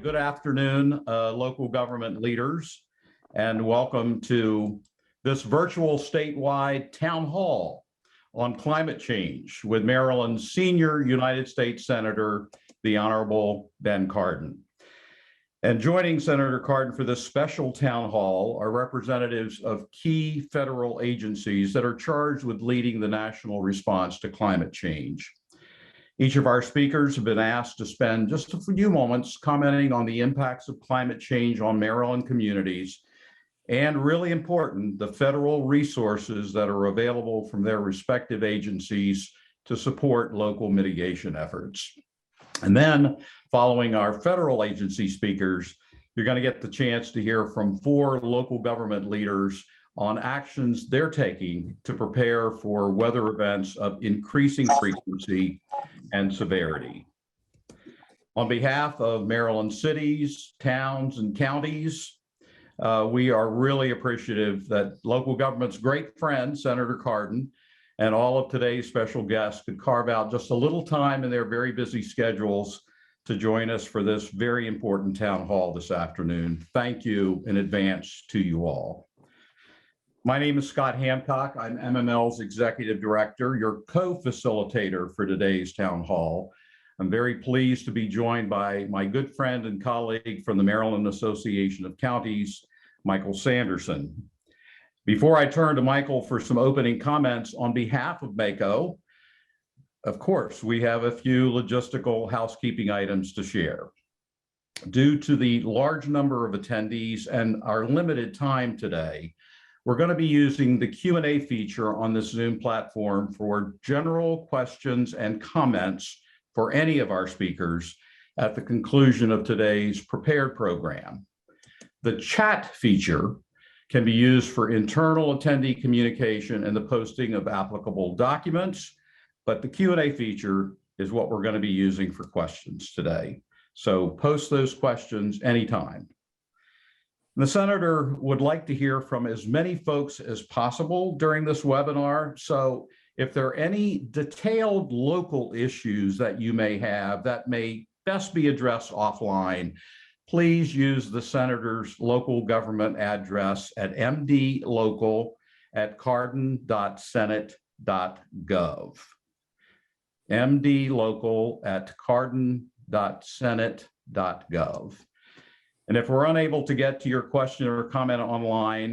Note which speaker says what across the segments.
Speaker 1: good afternoon, local government leaders, and welcome to this virtual statewide town hall on climate change with Maryland's senior United States Senator, the Honorable Ben Cardin. And joining Senator Cardin for this special town hall are representatives of key federal agencies that are charged with leading the national response to climate change. Each of our speakers have been asked to spend just a few moments commenting on the impacts of climate change on Maryland communities, and really important, the federal resources that are available from their respective agencies to support local mitigation efforts. And then following our federal agency speakers, you're going to get the chance to hear from 4 local government leaders on actions they're taking to prepare for weather events of increasing frequency and severity. On behalf of Maryland cities, towns, and counties, we are really appreciative that local government's great friend, Senator Cardin, and all of today's special guests could carve out just a little time in their very busy schedules to join us for this very important town hall this afternoon. Thank you in advance to you all. My name is Scott Hancock. I'm MML's Executive Director, your co-facilitator for today's town hall. I'm very pleased to be joined by my good friend and colleague from the Maryland Association of Counties, Michael Sanderson. Before I turn to Michael for some opening comments on behalf of MACO, of course, we have a few logistical housekeeping items to share. Due to the large number of attendees and our limited time today, we're going to be using the Q&A feature on this Zoom platform for general questions and comments for any of our speakers at the conclusion of today's prepared program. The chat feature can be used for internal attendee communication and the posting of applicable documents, but the Q&A feature is what we're going to be using for questions today. So post those questions anytime. The Senator would like to hear from as many folks as possible during this webinar. So if there are any detailed local issues that you may have that may best be addressed offline, please use the Senator's local government address at mdlocal@cardin.senate.gov. mdlocal@cardin.senate.gov. And if we're unable to get to your question or comment online,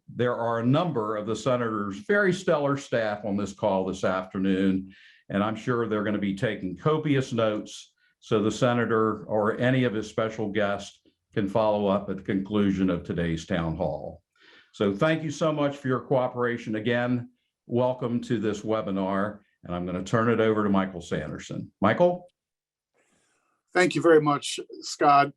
Speaker 1: there are a number of the Senator's very stellar staff on this call this afternoon, and I'm sure they're going to be taking copious notes so the Senator or any of his special guests can follow up at the conclusion of today's town hall. So thank you so much for your cooperation. Again, welcome to this webinar, and I'm going to turn it over to Michael Sanderson. Michael?
Speaker 2: Thank you very much, Scott.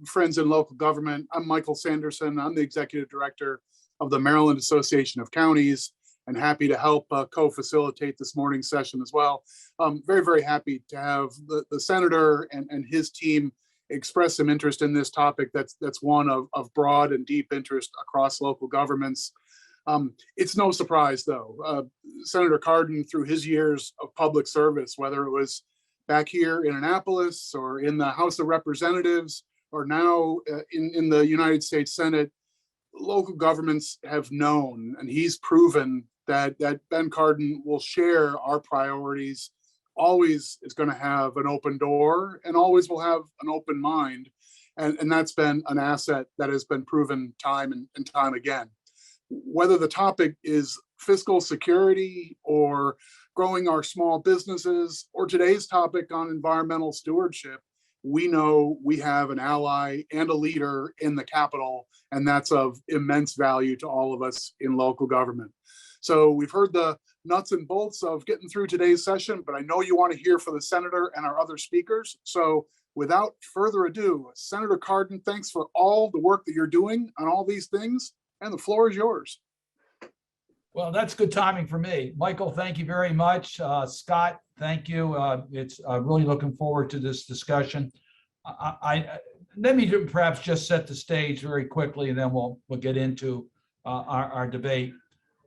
Speaker 2: Friends in local government, I'm Michael Sanderson. I'm the Executive Director of the Maryland Association of Counties, and happy to help co-facilitate this morning's session as well. I'm very, very happy to have the Senator and his team express some interest in this topic that's one of broad and deep interest across local governments. It's no surprise, though. Senator Cardin, through his years of public service, whether it was back here in Annapolis or in the House of Representatives or now in the United States Senate, local governments have known, and he's proven that Ben Cardin will share our priorities, always is going to have an open door and always will have an open mind. And that's been an asset that has been proven time and time again. Whether the topic is fiscal security or growing our small businesses, or today's topic on environmental stewardship, we know we have an ally and a leader in the Capitol, and that's of immense value to all of us in local government. So we've heard the nuts and bolts of getting through today's session, but I know you want to hear from the Senator and our other speakers. So without further ado, Senator Cardin, thanks for all the work that you're doing on all these things, and the floor is yours.
Speaker 3: Well, that's good timing for me. Michael, thank you very much. Scott, thank you. It's really looking forward to this discussion. Let me perhaps just set the stage very quickly, and then we'll get into our debate.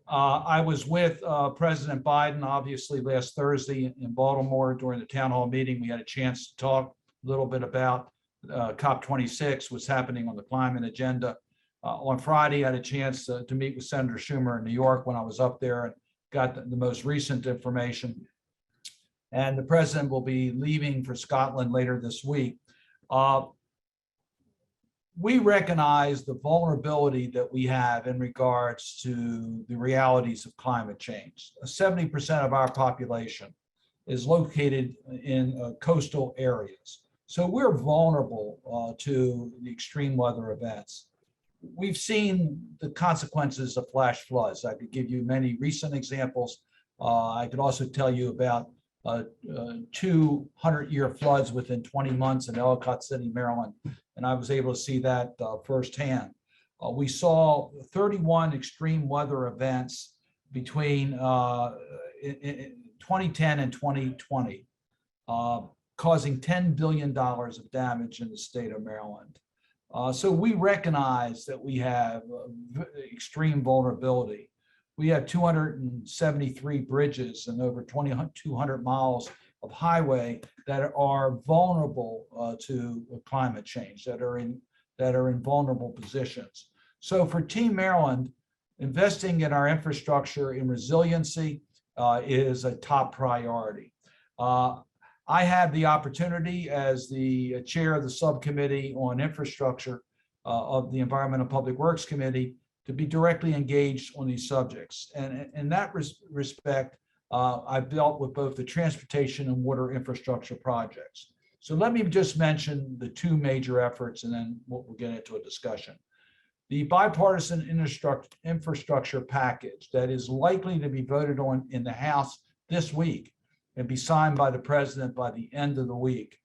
Speaker 3: I was with President Biden, obviously, last Thursday in Baltimore during the town hall meeting. We had a chance to talk a little bit about COP26 was happening on the climate agenda. On Friday, I had a chance to meet with Senator Schumer in New York when I was up there and got the most recent information. And the president will be leaving for Scotland later this week. We recognize the vulnerability that we have in regards to the realities of climate change. 70% of our population is located in coastal areas. So we're vulnerable to the extreme weather events. We've seen the consequences of flash floods. I could give you many recent examples. I could also tell you about 200-year floods within 20 months in Ellicott City, Maryland, and I was able to see that firsthand. We saw 31 extreme weather events between 2010 and 2020, causing $10 billion of damage in the state of Maryland. So we recognize that we have extreme vulnerability. We have 273 bridges and over 200 miles of highway that are vulnerable to climate change, that are in vulnerable positions. So for Team Maryland, investing in our infrastructure in resiliency is a top priority. I had the opportunity as the chair of the subcommittee on infrastructure of the Environmental Public Works Committee to be directly engaged on these subjects. And in that respect, I've dealt with both the transportation and water infrastructure projects. So let me just mention the two major efforts and then we'll get into a discussion. The bipartisan infrastructure package that is likely to be voted on in the House this week and be signed by the president by the end of the week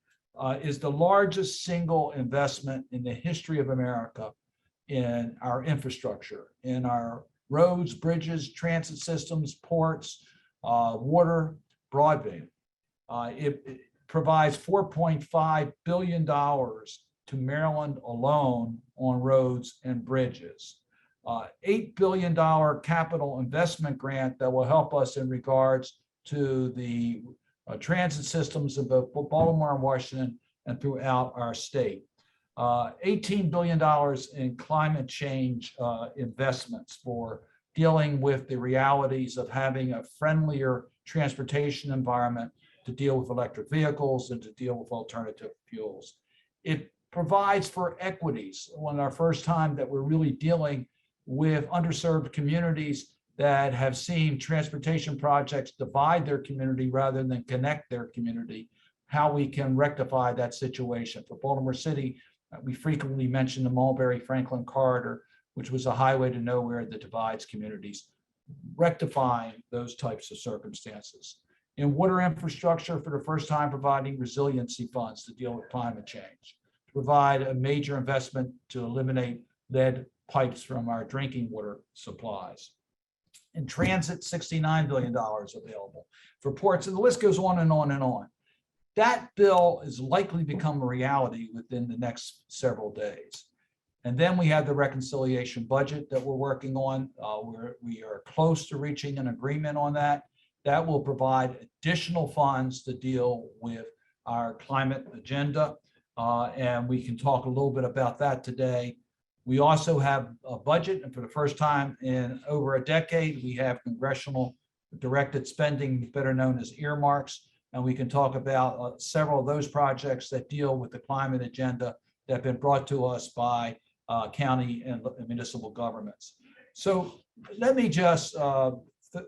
Speaker 3: is the largest single investment in the history of America in our infrastructure, in our roads, bridges, transit systems, ports, water, broadband. It provides $4.5 billion to Maryland alone on roads and bridges. $8 billion capital investment grant that will help us in regards to the transit systems in both Baltimore and Washington and throughout our state. $18 billion in climate change investments for dealing with the realities of having a friendlier transportation environment to deal with electric vehicles and to deal with alternative fuels. It provides for equities. One our first time that we're really dealing with underserved communities that have seen transportation projects divide their community rather than connect their community, how we can rectify that situation. For Baltimore City, we frequently mention the Mulberry-Franklin corridor, which was a highway to nowhere that divides communities, rectifying those types of circumstances. In water infrastructure, for the first time, providing resiliency funds to deal with climate change, to provide a major investment to eliminate lead pipes from our drinking water supplies. In transit, $69 billion available for ports, and the list goes on and on and on. That bill is likely to become a reality within the next several days. And then we have the reconciliation budget that we're working on. We are close to reaching an agreement on that. That will provide additional funds to deal with our climate agenda. And we can talk a little bit about that today. We also have a budget, and for the first time in over a decade, we have congressional directed spending, better known as earmarks. And we can talk about several of those projects that deal with the climate agenda that have been brought to us by county and municipal governments. So let me just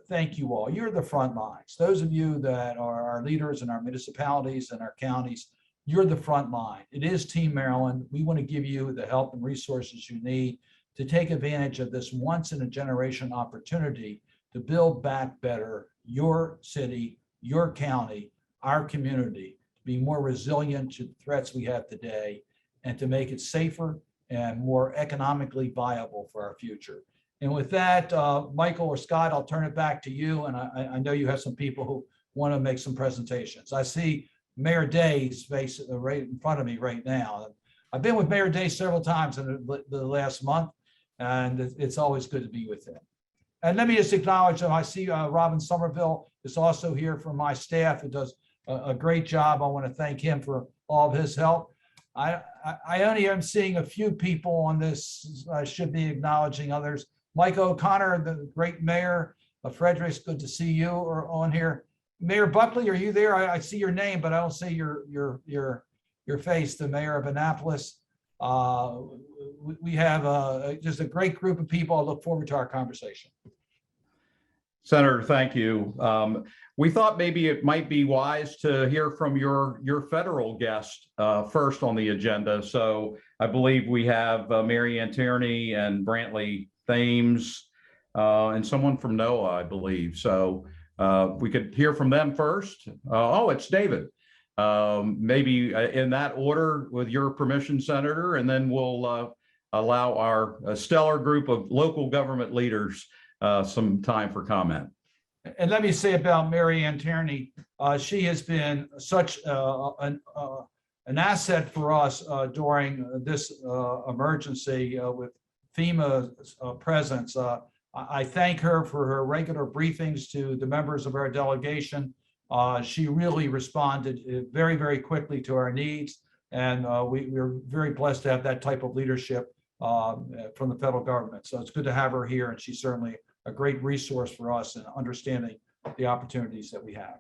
Speaker 3: thank you all. You're the front lines. Those of you that are our leaders in our municipalities and our counties, you're the front line. It is Team Maryland. We want to give you the help and resources you need to take advantage of this once in a generation opportunity to build back better your city, your county, our community, to be more resilient to the threats we have today, and to make it safer and more economically viable for our future. And with that, Michael or Scott, I'll turn it back to you. And I know you have some people who want to make some presentations. I see Mayor Day's face right in front of me right now. I've been with Mayor Day several times in the last month, and it's always good to be with him. And let me just acknowledge that I see Robin Somerville is also here from my staff, who does a great job. I want to thank him for all of his help. I only am seeing a few people on this. I should be acknowledging others. Mike O'Connor, the great mayor of Fredericks, good to see you are on here. Mayor Buckley, are you there? I see your name, but I don't see your face, the mayor of Annapolis. We have just a great group of people. I look forward to our conversation.
Speaker 1: Senator, thank you. We thought maybe it might be wise to hear from your federal guest first on the agenda. So I believe we have Mary Ann Tierney and Brantley Thames and someone from NOAA, I believe. So we could hear from them first. Oh, it's David. Maybe in that order with your permission, Senator, and then we'll allow our stellar group of local government leaders some time for comment.
Speaker 3: And let me say about Mary Ann Tierney, she has been such an asset for us during this emergency with FEMA's presence. I thank her for her regular briefings to the members of our delegation. She really responded very, very quickly to our needs. And we're very blessed to have that type of leadership from the federal government. So it's good to have her here. And she's certainly a great resource for us in understanding the opportunities that we have.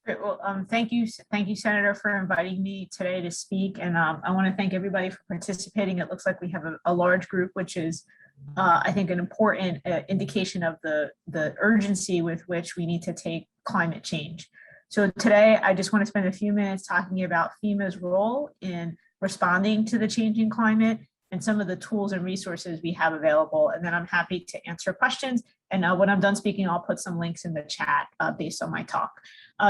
Speaker 4: Great. Well, thank you, Senator, for inviting me today to speak. And I want to thank everybody for participating. It looks like we have a large group, which is, I think, an important indication of the urgency with which we need to take climate change. So today, I just want to spend a few minutes talking about FEMA's role in responding to the changing climate and some of the tools and resources we have available. And then I'm happy to answer questions. And when I'm done speaking, I'll put some links in the chat based on my talk.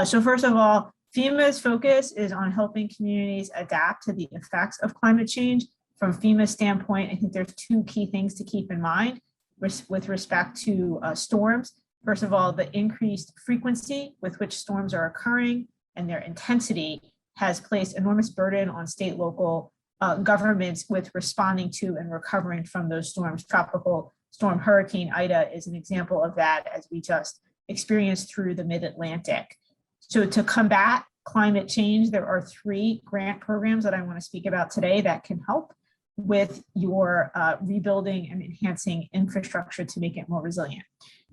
Speaker 4: So first of all, FEMA's focus is on helping communities adapt to the effects of climate change. From FEMA's standpoint, I think there's two key things to keep in mind with respect to storms. First of all, the increased frequency with which storms are occurring and their intensity has placed enormous burden on state, local governments with responding to and recovering from those storms. Tropical storm Hurricane Ida is an example of that, as we just experienced through the mid-Atlantic. So to combat climate change, there are 3 grant programs that I want to speak about today that can help with your rebuilding and enhancing infrastructure to make it more resilient.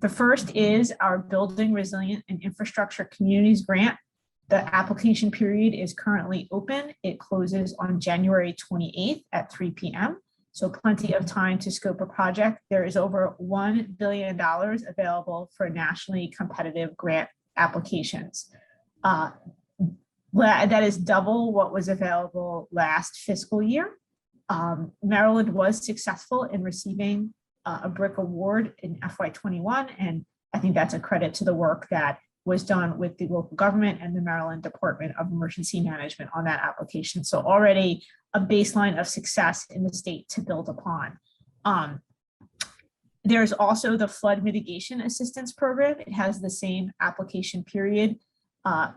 Speaker 4: The first is our Building Resilient and Infrastructure Communities grant. The application period is currently open. It closes on January 28th at 3 p.m. So plenty of time to scope a project. There is over $1 billion available for nationally competitive grant applications. That is double what was available last fiscal year. Maryland was successful in receiving a BRIC award in FY21, and I think that's a credit to the work that was done with the local government and the Maryland Department of Emergency Management on that application. So already a baseline of success in the state to build upon. There's also the Flood Mitigation Assistance Program. It has the same application period,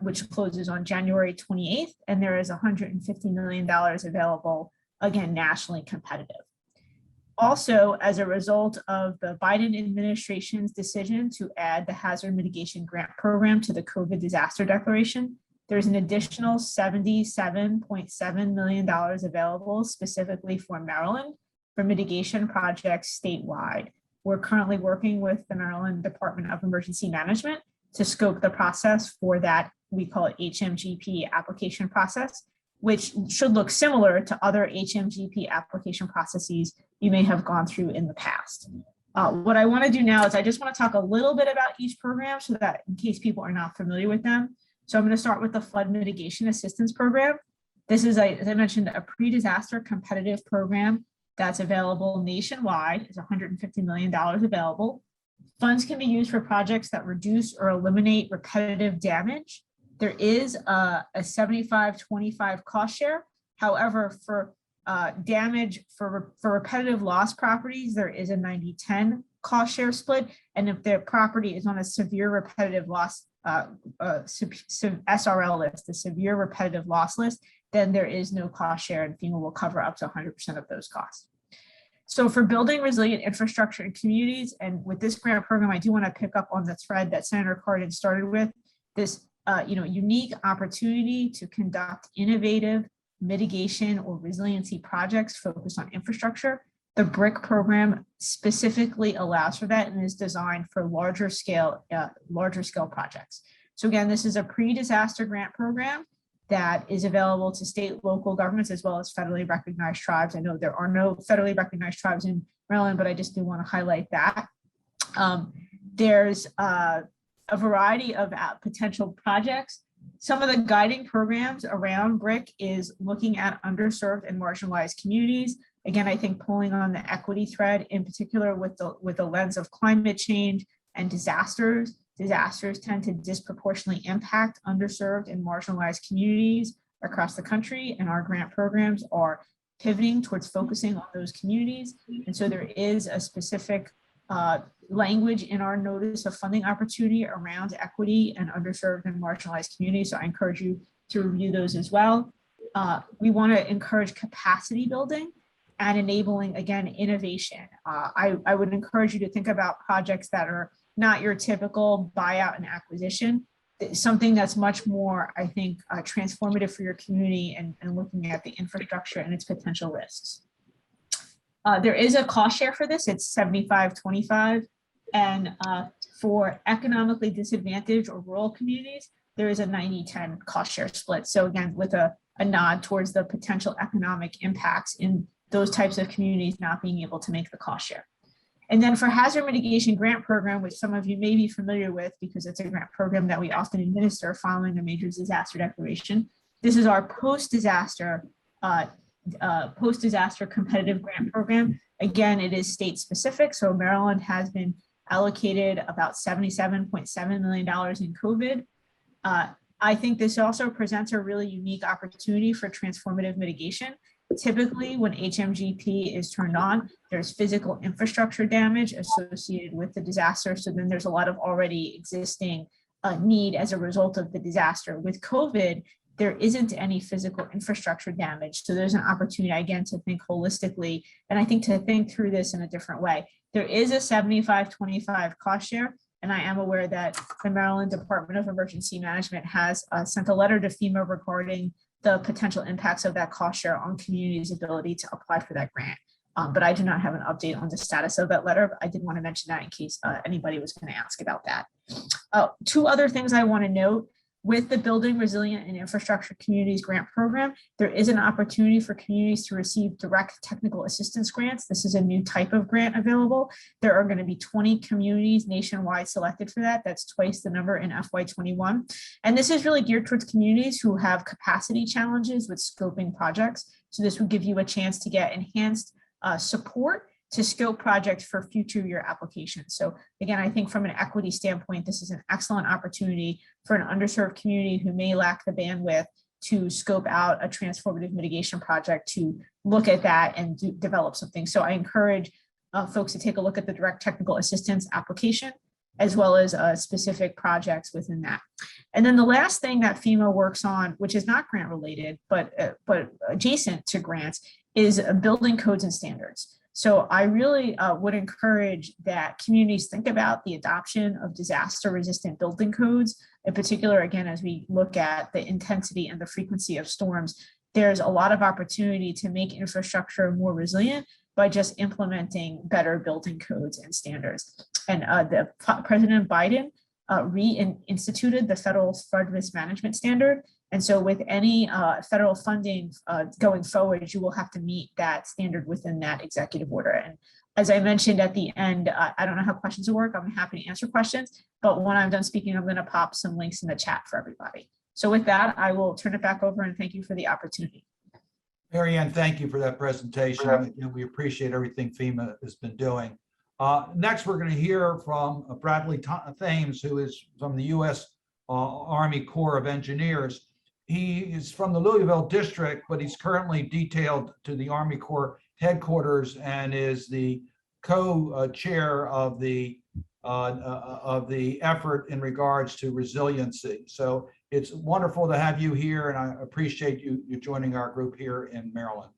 Speaker 4: which closes on January 28th, and there is $150 million available, again, nationally competitive. Also, as a result of the Biden administration's decision to add the Hazard Mitigation Grant Program to the COVID disaster declaration, there's an additional $77.7 million available specifically for Maryland for mitigation projects statewide. We're currently working with the Maryland Department of Emergency Management to scope the process for that, we call it HMGP application process, which should look similar to other HMGP application processes you may have gone through in the past. What I want to do now is I just want to talk a little bit about each program so that in case people are not familiar with them. So I'm going to start with the Flood Mitigation Assistance Program. This is, as I mentioned, a pre-disaster competitive program that's available nationwide. It's $150 million available. Funds can be used for projects that reduce or eliminate repetitive damage. There is a 75-25 cost share. However, for damage for repetitive loss properties, there is a 90-10 cost share split. And if the property is on a severe repetitive loss SRL list, the severe repetitive loss list, then there is no cost share and FEMA will cover up to 100% of those costs. So for building resilient infrastructure in communities, and with this grant program, I do want to pick up on the thread that Senator Cardin started with. This unique opportunity to conduct innovative mitigation or resiliency projects focused on infrastructure. The BRIC program specifically allows for that and is designed for larger scale projects. So again, this is a pre-disaster grant program that is available to state, local governments, as well as federally recognized tribes. I know there are no federally recognized tribes in Maryland, but I just do want to highlight that. There's a variety of potential projects. Some of the guiding programs around BRIC is looking at underserved and marginalized communities. Again, I think pulling on the equity thread, in particular with the lens of climate change and disasters. Disasters tend to disproportionately impact underserved and marginalized communities across the country, and our grant programs are pivoting towards focusing on those communities. And so there is a specific language in our notice of funding opportunity around equity and underserved and marginalized communities. So I encourage you to review those as well. We want to encourage capacity building and enabling, again, innovation. I would encourage you to think about projects that are not your typical buyout and acquisition, something that's much more, I think, transformative for your community and looking at the infrastructure and its potential risks. There is a cost share for this. It's 75-25. And for economically disadvantaged or rural communities, there is a 90-10 cost share split. So again, with a nod towards the potential economic impacts in those types of communities not being able to make the cost share. And then for hazard mitigation grant program, which some of you may be familiar with because it's a grant program that we often administer following a major disaster declaration. This is our post-disaster competitive grant program. Again, it is state specific. So Maryland has been allocated about $77.7 million in COVID. I think this also presents a really unique opportunity for transformative mitigation. Typically, when HMGP is turned on, there's physical infrastructure damage associated with the disaster. So then there's a lot of already existing need as a result of the disaster. With COVID, there isn't any physical infrastructure damage. So there's an opportunity, again, to think holistically, and I think to think through this in a different way. There is a 75-25 cost share, and I am aware that the Maryland Department of Emergency Management has sent a letter to FEMA regarding the potential impacts of that cost share on communities' ability to apply for that grant. But I do not have an update on the status of that letter. But I did want to mention that in case anybody was going to ask about that. Two other things I want to note. With the Building Resilient and Infrastructure Communities Grant Program, there is an opportunity for communities to receive direct technical assistance grants. This is a new type of grant available. There are going to be 20 communities nationwide selected for that. That's twice the number in FY21. And this is really geared towards communities who have capacity challenges with scoping projects. So this would give you a chance to get enhanced support to scope projects for future year applications. So again, I think from an equity standpoint, this is an excellent opportunity for an underserved community who may lack the bandwidth to scope out a transformative mitigation project to look at that and develop something. So I encourage folks to take a look at the direct technical assistance application, as well as specific projects within that. And then the last thing that FEMA works on, which is not grant related, but adjacent to grants, is building codes and standards. So I really would encourage that communities think about the adoption of disaster resistant building codes. In particular, again, as we look at the intensity and the frequency of storms, there's a lot of opportunity to make infrastructure more resilient by just implementing better building codes and standards. And President Biden reinstituted the federal flood risk management standard. And so with any federal funding going forward, you will have to meet that standard within that executive order. And as I mentioned at the end, I don't know how questions will work. I'm happy to answer questions, but when I'm done speaking, I'm going to pop some links in the chat for everybody. So with that, I will turn it back over and thank you for the opportunity.
Speaker 3: Mary Ann, thank you for that presentation. We appreciate everything FEMA has been doing. Next, we're going to hear from Bradley Thames, who is from the U.S. Army Corps of Engineers. He is from the Louisville district, but he's currently detailed to the Army Corps headquarters and is the co-chair of the effort in regards to resiliency. So it's wonderful to have you here, and I appreciate you joining our group here in Maryland.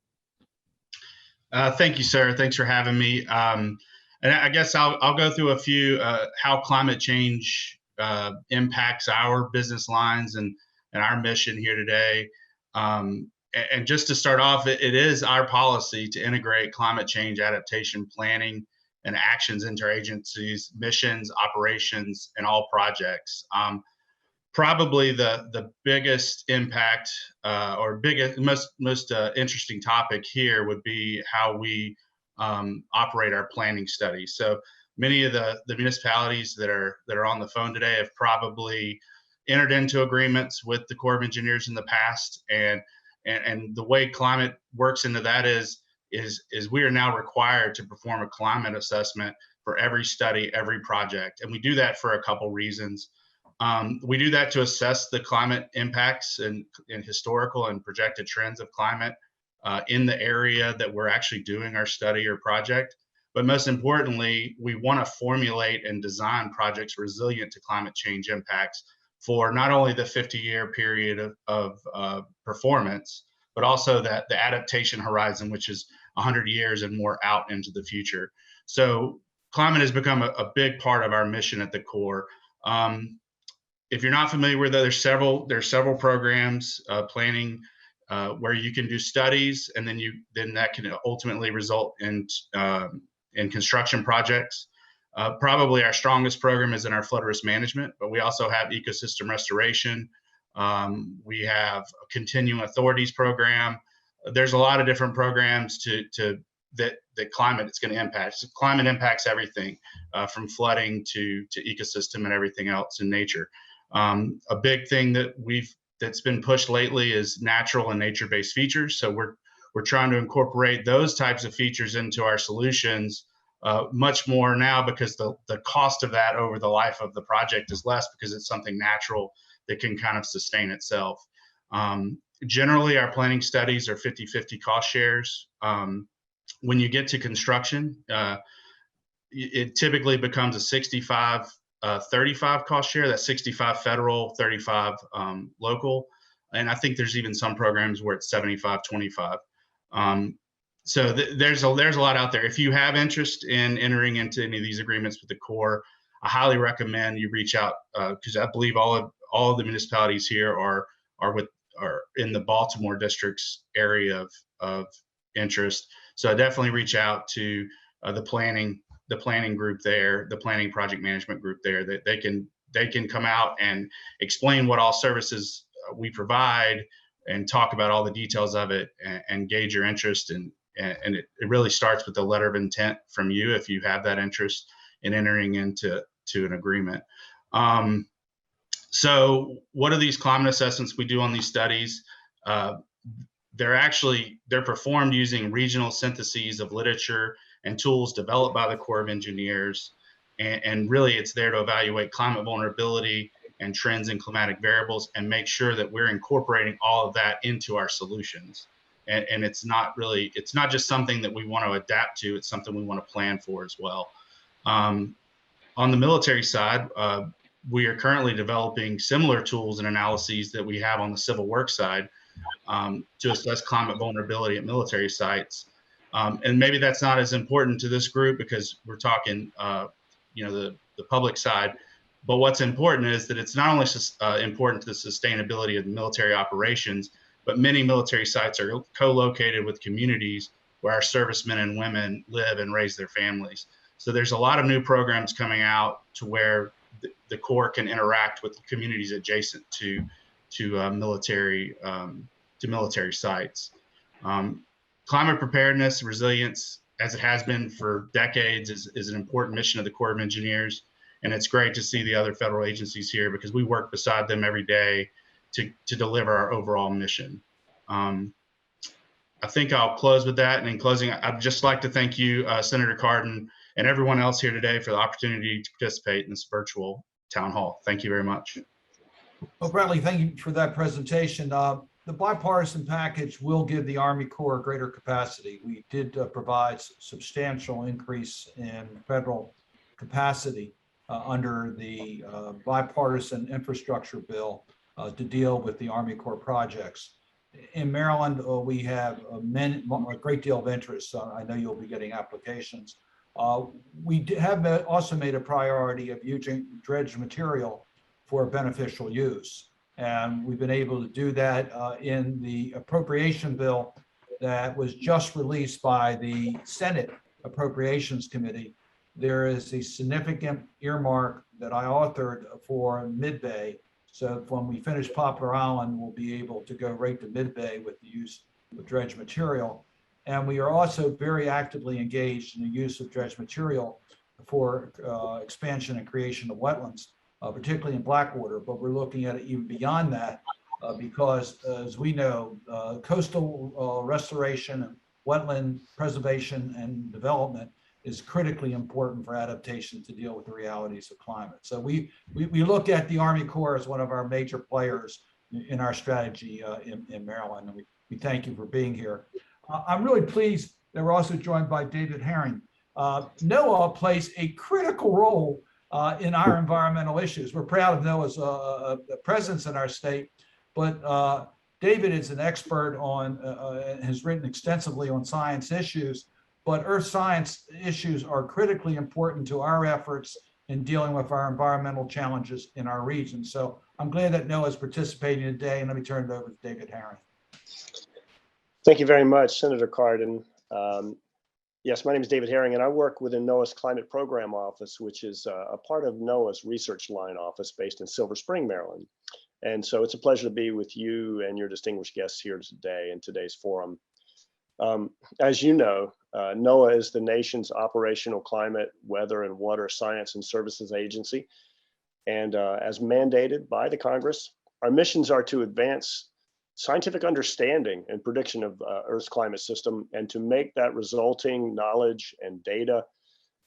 Speaker 5: Thank you, sir. Thanks for having me. And I guess I'll go through a few how climate change impacts our business lines and our mission here today. And just to start off, it is our policy to integrate climate change adaptation planning and actions into our agency's missions, operations, and all projects. Probably the biggest impact or biggest, most interesting topic here would be how we operate our planning studies. So many of the municipalities that are on the phone today have probably entered into agreements with the Corps of Engineers in the past, and the way climate works into that is we are now required to perform a climate assessment for every study, every project, and we do that for a couple reasons. We do that to assess the climate impacts and historical and projected trends of climate in the area that we're actually doing our study or project. But most importantly, we want to formulate and design projects resilient to climate change impacts for not only the 50-year period of performance, but also the adaptation horizon, which is 100 years and more out into the future. So climate has become a big part of our mission at the Corps. If you're not familiar with it, there's several programs planning where you can do studies, and then that can ultimately result in construction projects. Probably our strongest program is in our flood risk management, but we also have ecosystem restoration. We have a continuing authorities program. There's a lot of different programs that climate is going to impact. So climate impacts everything from flooding to ecosystem and everything else in nature. A big thing that's been pushed lately is natural and nature-based features. So we're trying to incorporate those types of features into our solutions much more now, because the cost of that over the life of the project is less, because it's something natural that can kind of sustain itself. Generally, our planning studies are 50-50 cost shares. When you get to construction, it typically becomes a 65-35 cost share. That's 65 federal, 35 local. And I think there's even some programs where it's 75-25. So there's a lot out there. If you have interest in entering into any of these agreements with the Corps, I highly recommend you reach out, because I believe all of the municipalities here are in the Baltimore district's area of interest. So I definitely reach out to the planning group there, the planning project management group there, that they can come out and explain what all services we provide and talk about all the details of it and gauge your interest. And it really starts with the letter of intent from you if you have that interest in entering into an agreement. So what are these climate assessments we do on these studies? They're performed using regional syntheses of literature and tools developed by the Corps of Engineers. And really it's there to evaluate climate vulnerability and trends in climatic variables and make sure that we're incorporating all of that into our solutions. And it's not just something that we want to adapt to, it's something we want to plan for as well. On the military side, we are currently developing similar tools and analyses that we have on the civil works side to assess climate vulnerability at military sites. And maybe that's not as important to this group because we're talking, the public side. But what's important is that it's not only important to the sustainability of the military operations, but many military sites are co-located with communities where our servicemen and women live and raise their families. So there's a lot of new programs coming out to where the Corps can interact with the communities adjacent to military sites. Climate preparedness, resilience, as it has been for decades, is an important mission of the Corps of Engineers. And it's great to see the other federal agencies here because we work beside them every day to deliver our overall mission. I think I'll close with that. And in closing, I'd just like to thank you, Senator Cardin, and everyone else here today for the opportunity to participate in this virtual town hall. Thank you very much.
Speaker 3: Well, Bradley, thank you for that presentation. The bipartisan package will give the Army Corps greater capacity. We did provide substantial increase in federal capacity under the bipartisan infrastructure bill to deal with the Army Corps projects. In Maryland, we have a great deal of interest. I know you'll be getting applications. We have also made a priority of using dredged material for beneficial use. And we've been able to do that in the appropriation bill that was just released by the Senate Appropriations Committee. There is a significant earmark that I authored for Mid-Bay. So when we finish Poplar Island, we'll be able to go right to Mid-Bay with the use of dredge material. And we are also very actively engaged in the use of dredge material for expansion and creation of wetlands, particularly in Blackwater. But we're looking at it even beyond that because, as we know, coastal restoration and wetland preservation and development is critically important for adaptation to deal with the realities of climate. So we look at the Army Corps as one of our major players in our strategy in Maryland, and we thank you for being here. I'm really pleased that we're also joined by David Herring. NOAA plays a critical role in our environmental issues. We're proud of NOAA's presence in our state, but David is an expert on, has written extensively on science issues, but earth science issues are critically important to our efforts in dealing with our environmental challenges in our region. So I'm glad that NOAA is participating today, and let me turn it over to David Herring.
Speaker 6: Thank you very much, Senator Cardin. Yes, my name is David Herring, and I work within NOAA's Climate Program Office, which is a part of NOAA's Research Line Office based in Silver Spring, Maryland. And so it's a pleasure to be with you and your distinguished guests here today in today's forum. As you know, NOAA is the nation's operational climate, weather, and water science and services agency. And as mandated by the Congress, our missions are to advance scientific understanding and prediction of Earth's climate system, and to make that resulting knowledge and data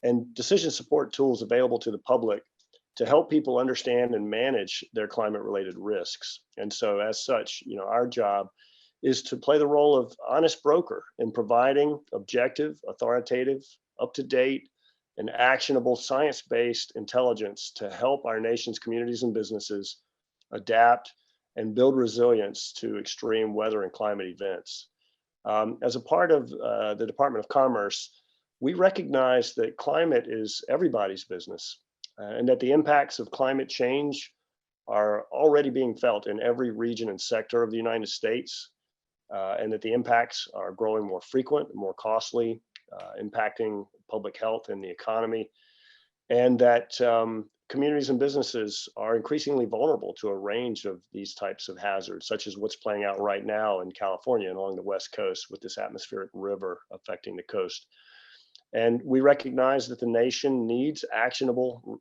Speaker 6: and decision support tools available to the public to help people understand and manage their climate-related risks. And so as such, our job is to play the role of honest broker in providing objective, authoritative, up-to-date, and actionable science-based intelligence to help our nation's communities and businesses adapt and build resilience to extreme weather and climate events. As a part of the Department of Commerce, we recognize that climate is everybody's business, and that the impacts of climate change are already being felt in every region and sector of the United States, and that the impacts are growing more frequent, more costly, impacting public health and the economy, and that communities and businesses are increasingly vulnerable to a range of these types of hazards, such as what's playing out right now in California and along the West Coast with this atmospheric river affecting the coast. And we recognize that the nation needs actionable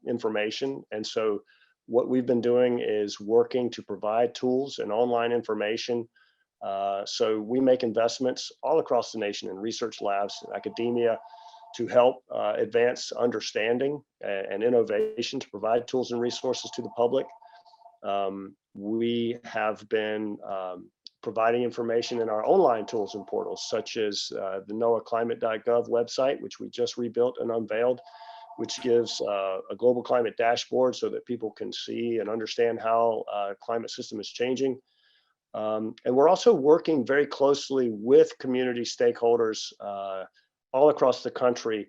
Speaker 6: information. And so what we've been doing is working to provide tools and online information. So we make investments all across the nation in research labs and academia to help advance understanding and innovation, to provide tools and resources to the public. We have been providing information in our online tools and portals, such as the NOAAclimate.gov website, which we just rebuilt and unveiled, which gives a global climate dashboard so that people can see and understand how climate system is changing. And we're also working very closely with community stakeholders all across the country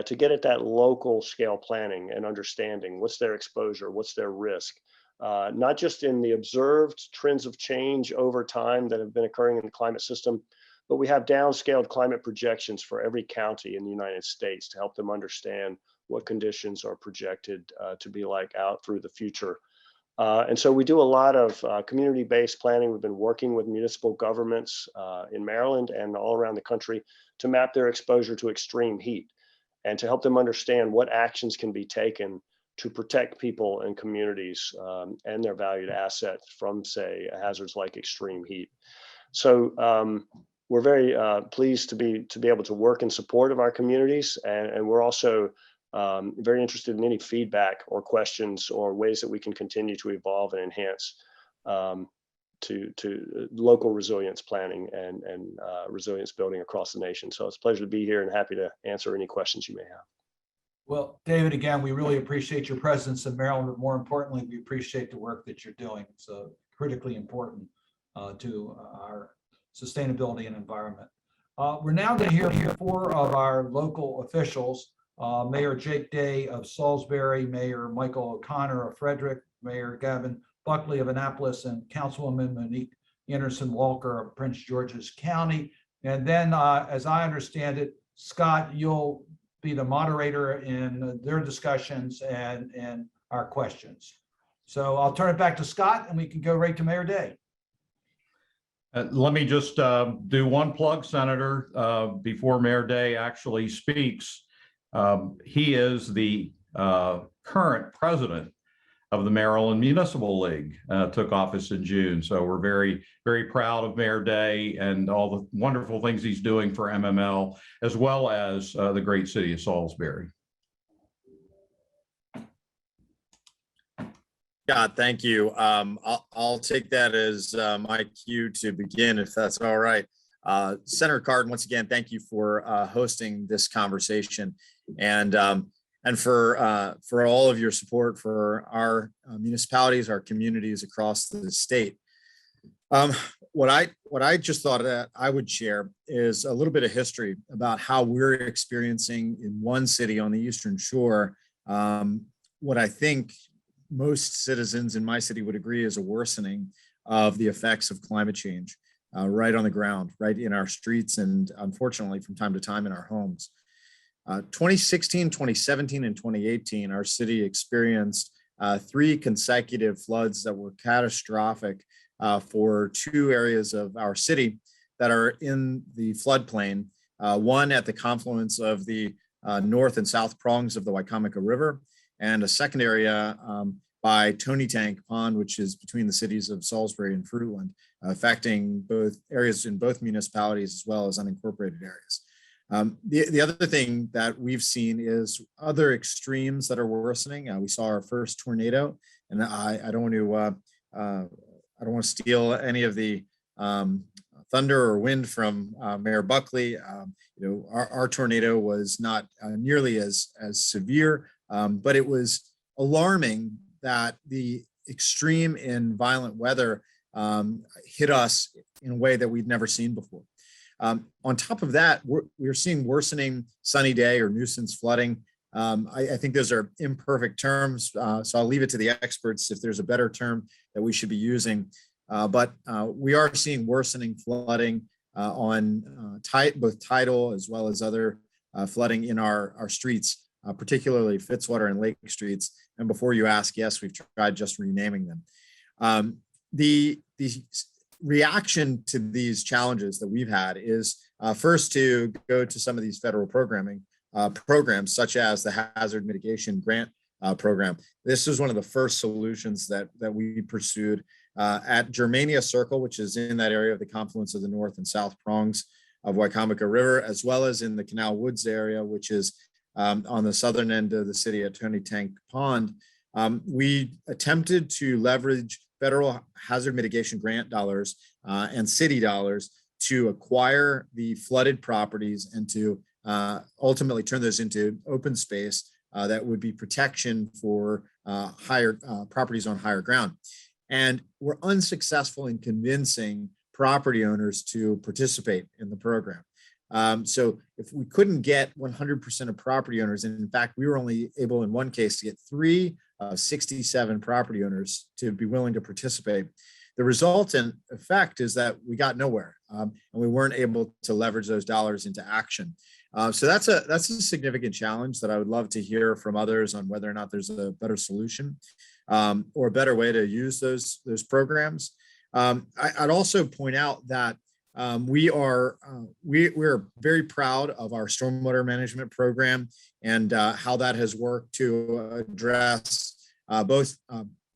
Speaker 6: to get at that local scale planning and understanding what's their exposure, what's their risk, not just in the observed trends of change over time that have been occurring in the climate system, but we have downscaled climate projections for every county in the United States to help them understand what conditions are projected to be like out through the future. And so we do a lot of community-based planning. We've been working with municipal governments in Maryland and all around the country to map their exposure to extreme heat and to help them understand what actions can be taken to protect people and communities and their valued assets from, say, hazards like extreme heat. So we're very pleased to be able to work in support of our communities, and we're also very interested in any feedback or questions or ways that we can continue to evolve and enhance to local resilience planning and resilience building across the nation. So it's a pleasure to be here and happy to answer any questions you may have.
Speaker 3: Well, David, again, we really appreciate your presence in Maryland, but more importantly, we appreciate the work that you're doing. It's critically important to our sustainability and environment. We're now going to hear 4 of our local officials. Mayor Jake Day of Salisbury, Mayor Michael O'Connor of Frederick, Mayor Gavin Buckley of Annapolis, and Councilwoman Monique Anderson Walker of Prince George's County. And then, as I understand it, Scott, you'll be the moderator in their discussions and our questions. So I'll turn it back to Scott and we can go right to Mayor Day.
Speaker 1: Let me just do one plug, Senator, before Mayor Day actually speaks. He is the current president of the Maryland Municipal League, took office in June. So we're very, very proud of Mayor Day and all the wonderful things he's doing for MML, as well as the great city of Salisbury.
Speaker 7: God, thank you. I'll take that as my cue to begin, if that's all right. Senator Cardin, once again, thank you for hosting this conversation and for all of your support for our municipalities, our communities across the state. What I just thought that I would share is a little bit of history about how we're experiencing in one city on the Eastern Shore what I think most citizens in my city would agree is a worsening of the effects of climate change right on the ground, right in our streets, and unfortunately from time to time in our homes. 2016, 2017, and 2018, our city experienced 3 consecutive floods that were catastrophic for 2 areas of our city that are in the floodplain, one at the confluence of the north and south prongs of the Wycomico River, and a second area by Tony Tank Pond, which is between the cities of Salisbury and Fruitland, affecting both areas in both municipalities as well as unincorporated areas. The other thing that we've seen is other extremes that are worsening. We saw our first tornado, and I don't want to steal any of the thunder or wind from Mayor Buckley. Our tornado was not nearly as severe, but it was alarming that the extreme and violent weather hit us in a way that we'd never seen before. On top of that, we're seeing worsening sunny day or nuisance flooding. I think those are imperfect terms, so I'll leave it to the experts if there's a better term that we should be using. But we are seeing worsening flooding on both tidal as well as other flooding in our streets, particularly Fitzwater and Lake streets. And before you ask, yes, we've tried just renaming them. The reaction to these challenges that we've had is first to go to some of these federal programs, such as the Hazard Mitigation Grant program. This is one of the first solutions that we pursued at Germania Circle, which is in that area of the confluence of the north and south prongs of Wycomico River, as well as in the Canal Woods area, which is on the southern end of the city at Tony Tank Pond. We attempted to leverage federal hazard mitigation grant dollars and city dollars to acquire the flooded properties and to ultimately turn those into open space that would be protection for higher properties on higher ground. And we're unsuccessful in convincing property owners to participate in the program. So if we couldn't get 100% of property owners, and in fact, we were only able in one case to get 3 of 67 property owners to be willing to participate, the resultant effect is that we got nowhere, and we weren't able to leverage those dollars into action. So that's a significant challenge that I would love to hear from others on whether or not there's a better solution or a better way to use those programs. I'd also point out that we're very proud of our stormwater management program and how that has worked to address both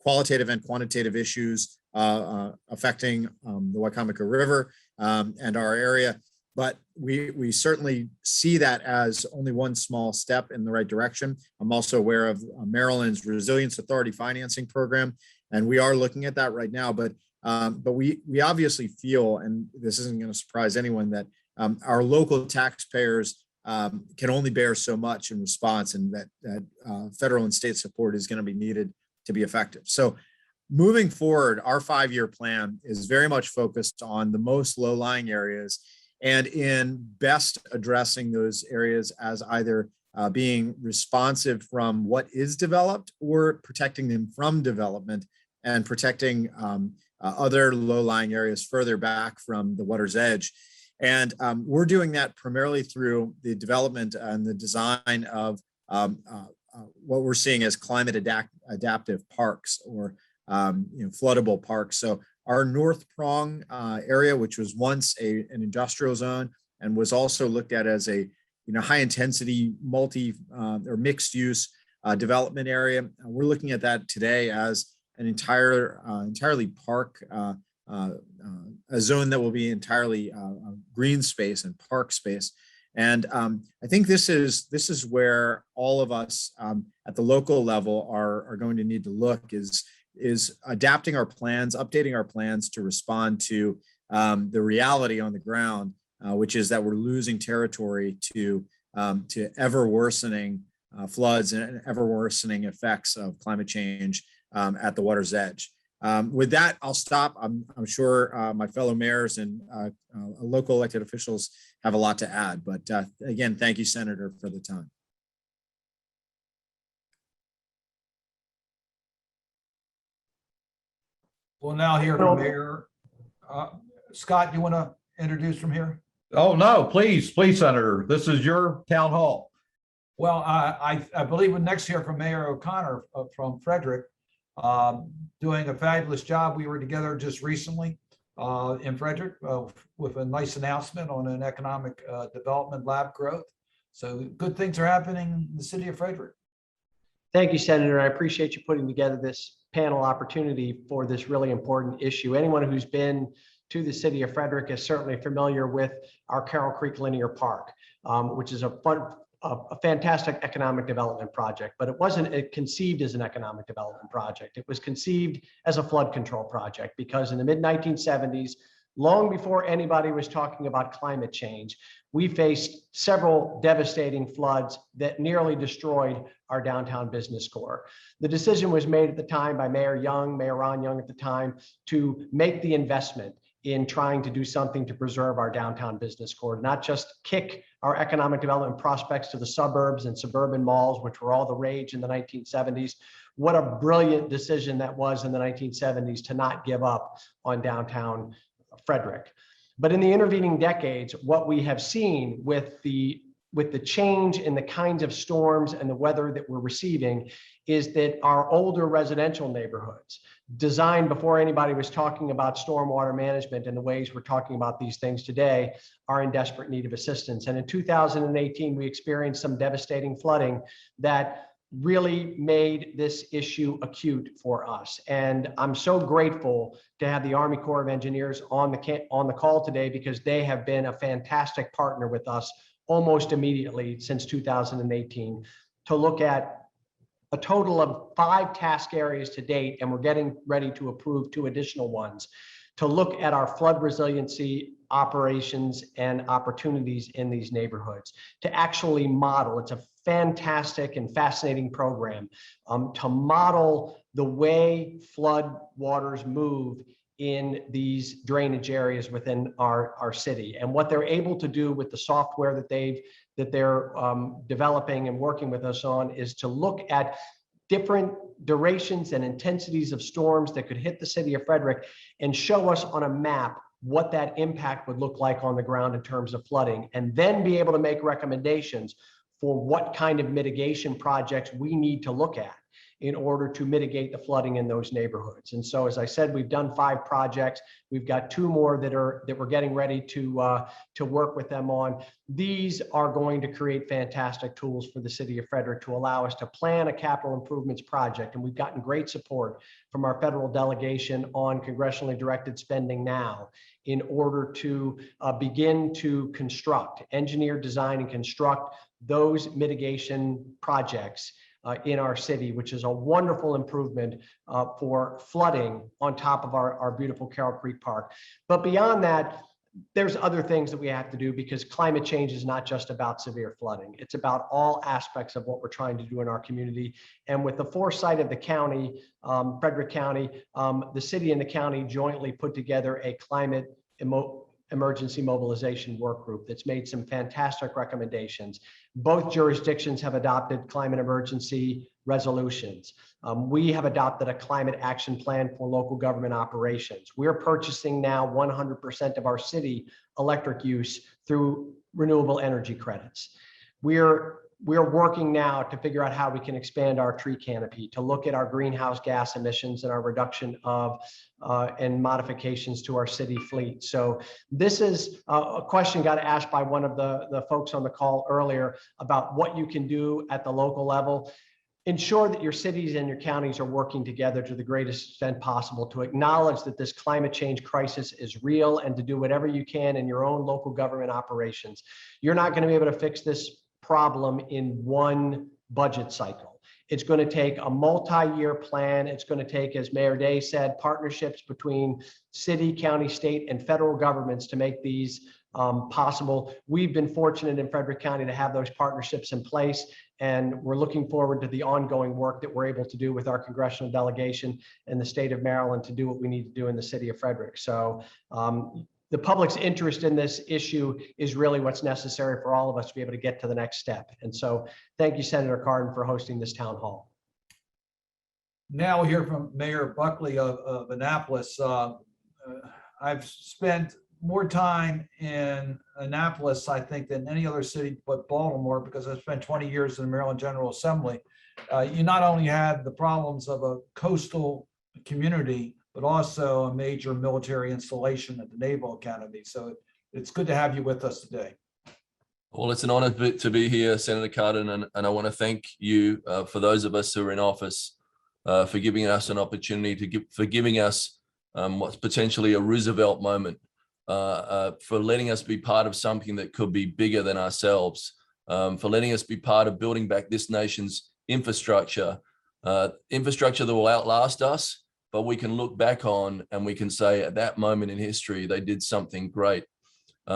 Speaker 7: qualitative and quantitative issues affecting the Wycomico River and our area. But we certainly see that as only one small step in the right direction. I'm also aware of Maryland's Resilience Authority financing program, and we are looking at that right now. But we obviously feel, and this isn't going to surprise anyone, that our local taxpayers can only bear so much in response, and that federal and state support is going to be needed to be effective. So moving forward, our 5-year plan is very much focused on the most low-lying areas and in best addressing those areas as either being responsive from what is developed or protecting them from development and protecting other low-lying areas further back from the water's edge. And we're doing that primarily through the development and the design of what we're seeing as climate adaptive parks, or floodable parks. So our North Prong area, which was once an industrial zone and was also looked at as a high intensity multi or mixed use development area, we're looking at that today as an entirely park, a zone that will be entirely green space and park space. And I think this is where all of us at the local level are going to need to look, is adapting our plans, updating our plans to respond to the reality on the ground, which is that we're losing territory to ever worsening floods and ever worsening effects of climate change at the water's edge. With that, I'll stop. I'm sure my fellow mayors and local elected officials have a lot to add. But again, thank you, Senator, for the time.
Speaker 3: We'll now hear from Mayor. Scott, you want to introduce from here?
Speaker 1: Oh, no, please, Senator. This is your town hall.
Speaker 3: Well, I believe we'll next hear from Mayor O'Connor from Frederick, doing a fabulous job. We were together just recently in Frederick with a nice announcement on an economic development lab growth. So good things are happening in the city of Frederick.
Speaker 8: Thank you, Senator. I appreciate you putting together this panel opportunity for this really important issue. Anyone who's been to the city of Frederick is certainly familiar with our Carroll Creek Linear Park, which is a fantastic economic development project, but it wasn't conceived as an economic development project. It was conceived as a flood control project, because in the mid-1970s, long before anybody was talking about climate change, we faced several devastating floods that nearly destroyed our downtown business core. The decision was made at the time by Mayor Ron Young at the time, to make the investment in trying to do something to preserve our downtown business core, not just kick our economic development prospects to the suburbs and suburban malls, which were all the rage in the 1970s. What a brilliant decision that was in the 1970s to not give up on downtown Frederick. But in the intervening decades, what we have seen with the change in the kinds of storms and the weather that we're receiving is that our older residential neighborhoods, designed before anybody was talking about stormwater management and the ways we're talking about these things today, are in desperate need of assistance. And in 2018, we experienced some devastating flooding that really made this issue acute for us. And I'm so grateful to have the Army Corps of Engineers on the call today, because they have been a fantastic partner with us almost immediately since 2018 to look at a total of 5 task areas to date, and we're getting ready to approve 2 additional ones, to look at our flood resiliency operations and opportunities in these neighborhoods, to actually model. It's a fantastic and fascinating program to model the way flood waters move in these drainage areas within our city, and what they're able to do with the software that they're developing and working with us on is to look at different durations and intensities of storms that could hit the city of Frederick and show us on a map what that impact would look like on the ground in terms of flooding, and then be able to make recommendations for what kind of mitigation projects we need to look at in order to mitigate the flooding in those neighborhoods. And so, as I said, we've done 5 projects. We've got 2 more that we're getting ready to work with them on. These are going to create fantastic tools for the city of Frederick to allow us to plan a capital improvements project. And we've gotten great support from our federal delegation on congressionally directed spending now in order to begin to construct, engineer, design, and construct those mitigation projects in our city, which is a wonderful improvement for flooding on top of our beautiful Carroll Creek Park. But beyond that, there's other things that we have to do, because climate change is not just about severe flooding. It's about all aspects of what we're trying to do in our community. And with the foresight of the county, Frederick County, the city and the county jointly put together a climate Emergency Mobilization Work Group that's made some fantastic recommendations. Both jurisdictions have adopted climate emergency resolutions. We have adopted a climate action plan for local government operations. We're purchasing now 100% of our city electric use through renewable energy credits. We're working now to figure out how we can expand our tree canopy, to look at our greenhouse gas emissions and our reduction of and modifications to our city fleet. So this is a question got asked by one of the folks on the call earlier about what you can do at the local level. Ensure that your cities and your counties are working together to the greatest extent possible to acknowledge that this climate change crisis is real and to do whatever you can in your own local government operations. You're not going to be able to fix this problem in one budget cycle. It's going to take a multi-year plan. It's going to take, as Mayor Day said, partnerships between city, county, state, and federal governments to make these possible. We've been fortunate in Frederick County to have those partnerships in place, and we're looking forward to the ongoing work that we're able to do with our congressional delegation in the state of Maryland to do what we need to do in the city of Frederick. So the public's interest in this issue is really what's necessary for all of us to be able to get to the next step. And so thank you, Senator Cardin, for hosting this town hall.
Speaker 3: Now we'll hear from Mayor Buckley of Annapolis. I've spent more time in Annapolis, I think, than any other city but Baltimore, because I spent 20 years in the Maryland General Assembly. You not only had the problems of a coastal community, but also a major military installation at the Naval Academy. So it's good to have you with us today.
Speaker 9: Well, it's an honor to be here, Senator Cardin, and I want to thank you for those of us who are in office for giving us an opportunity for giving us what's potentially a Roosevelt moment, for letting us be part of something that could be bigger than ourselves, for letting us be part of building back this nation's infrastructure that will outlast us, but we can look back on and we can say at that moment in history, they did something great.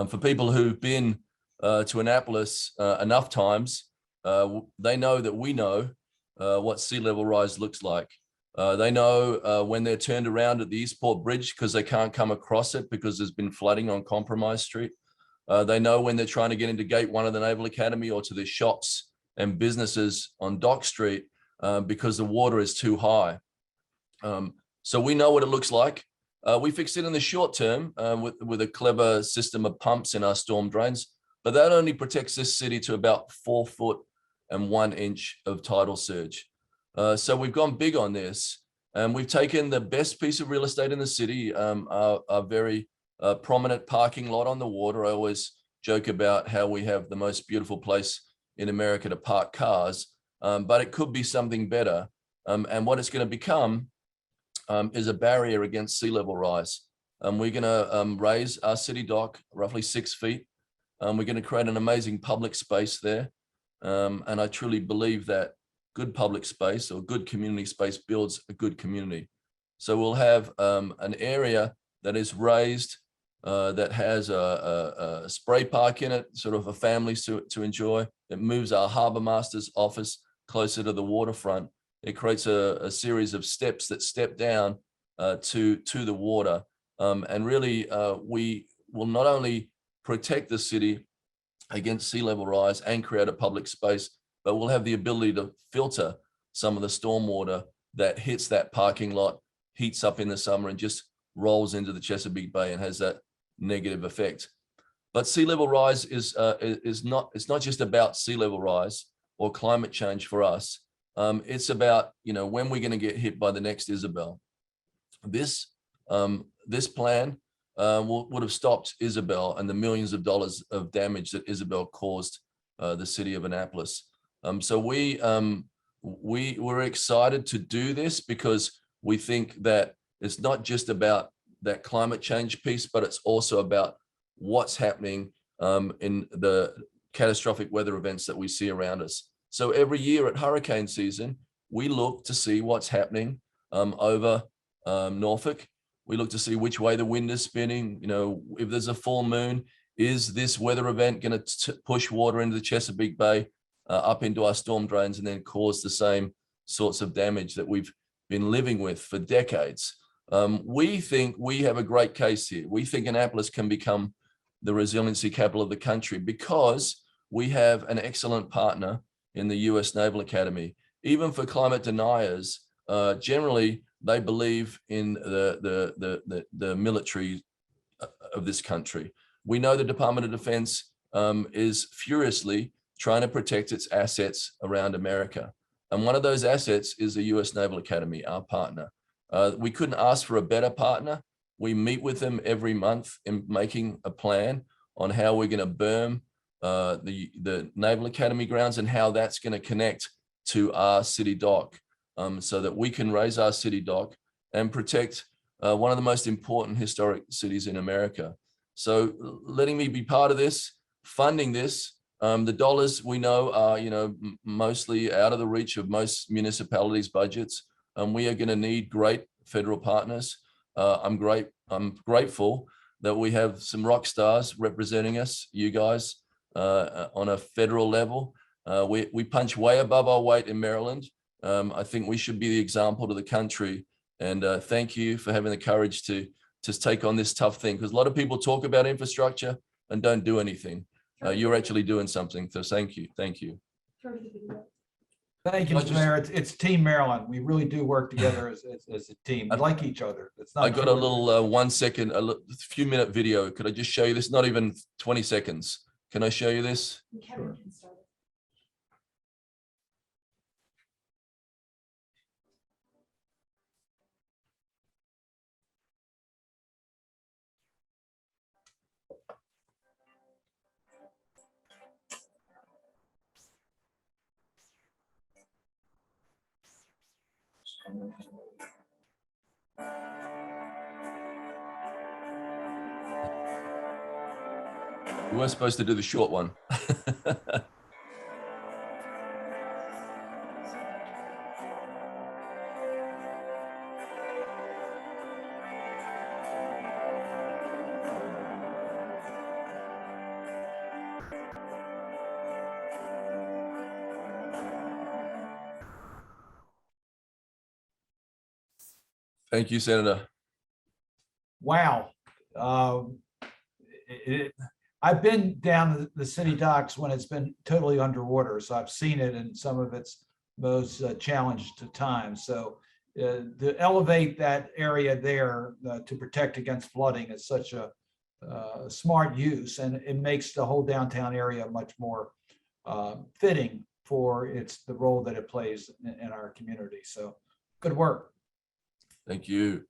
Speaker 9: For people who've been to Annapolis enough times, they know that we know what sea level rise looks like. They know when they're turned around at the Eastport Bridge because they can't come across it because there's been flooding on Compromise Street. They know when they're trying to get into Gate 1 of the Naval Academy or to the shops and businesses on Dock Street because the water is too high. So we know what it looks like. We fix it in the short term with a clever system of pumps in our storm drains, but that only protects this city to about 4 foot and 1 inch of tidal surge. So we've gone big on this, and we've taken the best piece of real estate in the city, our very prominent parking lot on the water. I always joke about how we have the most beautiful place in America to park cars, but it could be something better. And what it's going to become is a barrier against sea level rise. We're going to raise our city dock roughly 6 feet. We're going to create an amazing public space there. And I truly believe that good public space or good community space builds a good community. So we'll have an area that is raised, that has a spray park in it, sort of for families to enjoy. It moves our harbor master's office closer to the waterfront. It creates a series of steps that step down to the water. And really, we will not only protect the city against sea level rise and create a public space, but we'll have the ability to filter some of the stormwater that hits that parking lot, heats up in the summer, and just rolls into the Chesapeake Bay and has that negative effect. But sea level rise is not just about sea level rise or climate change for us. It's about, when we're going to get hit by the next Isabel. This plan would have stopped Isabel and the millions of dollars of damage that Isabel caused the city of Annapolis. So we're excited to do this because we think that it's not just about that climate change piece, but it's also about what's happening in the catastrophic weather events that we see around us. So every year at hurricane season, we look to see what's happening over Norfolk. We look to see which way the wind is spinning. If there's a full moon, is this weather event going to push water into the Chesapeake Bay up into our storm drains and then cause the same sorts of damage that we've been living with for decades? We think we have a great case here. We think Annapolis can become the resiliency capital of the country, because we have an excellent partner in the US Naval Academy. Even for climate deniers, generally they believe in the military of this country. We know the Department of Defense is furiously trying to protect its assets around America. And one of those assets is the US Naval Academy, our partner. We couldn't ask for a better partner. We meet with them every month in making a plan on how we're going to berm the Naval Academy grounds and how that's going to connect to our city dock, so that we can raise our city dock and protect one of the most important historic cities in America. So letting me be part of this, funding this, the dollars we know are, mostly out of the reach of most municipalities' budgets. We are going to need great federal partners. I'm grateful that we have some rock stars representing us, you guys, on a federal level. We punch way above our weight in Maryland. I think we should be the example to the country. And thank you for having the courage to take on this tough thing, because a lot of people talk about infrastructure and don't do anything. You're actually doing something. So thank you. Thank you.
Speaker 3: Thank you, Mr. Mayor. It's Team Maryland. We really do work together as a team. We like each other. It's not.
Speaker 9: I got a little 1 second, a few minute video. Could I just show you this? Not even 20 seconds. Can I show you this?
Speaker 3: Sure.
Speaker 9: We weren't supposed to do the short one. Thank you, Senator.
Speaker 3: Wow. I've been down the city docks when it's been totally underwater, so I've seen it in some of its most challenged times. So to elevate that area there to protect against flooding is such a smart use, and it makes the whole downtown area much more fitting for the role that it plays in our community. So good work.
Speaker 9: Thank you.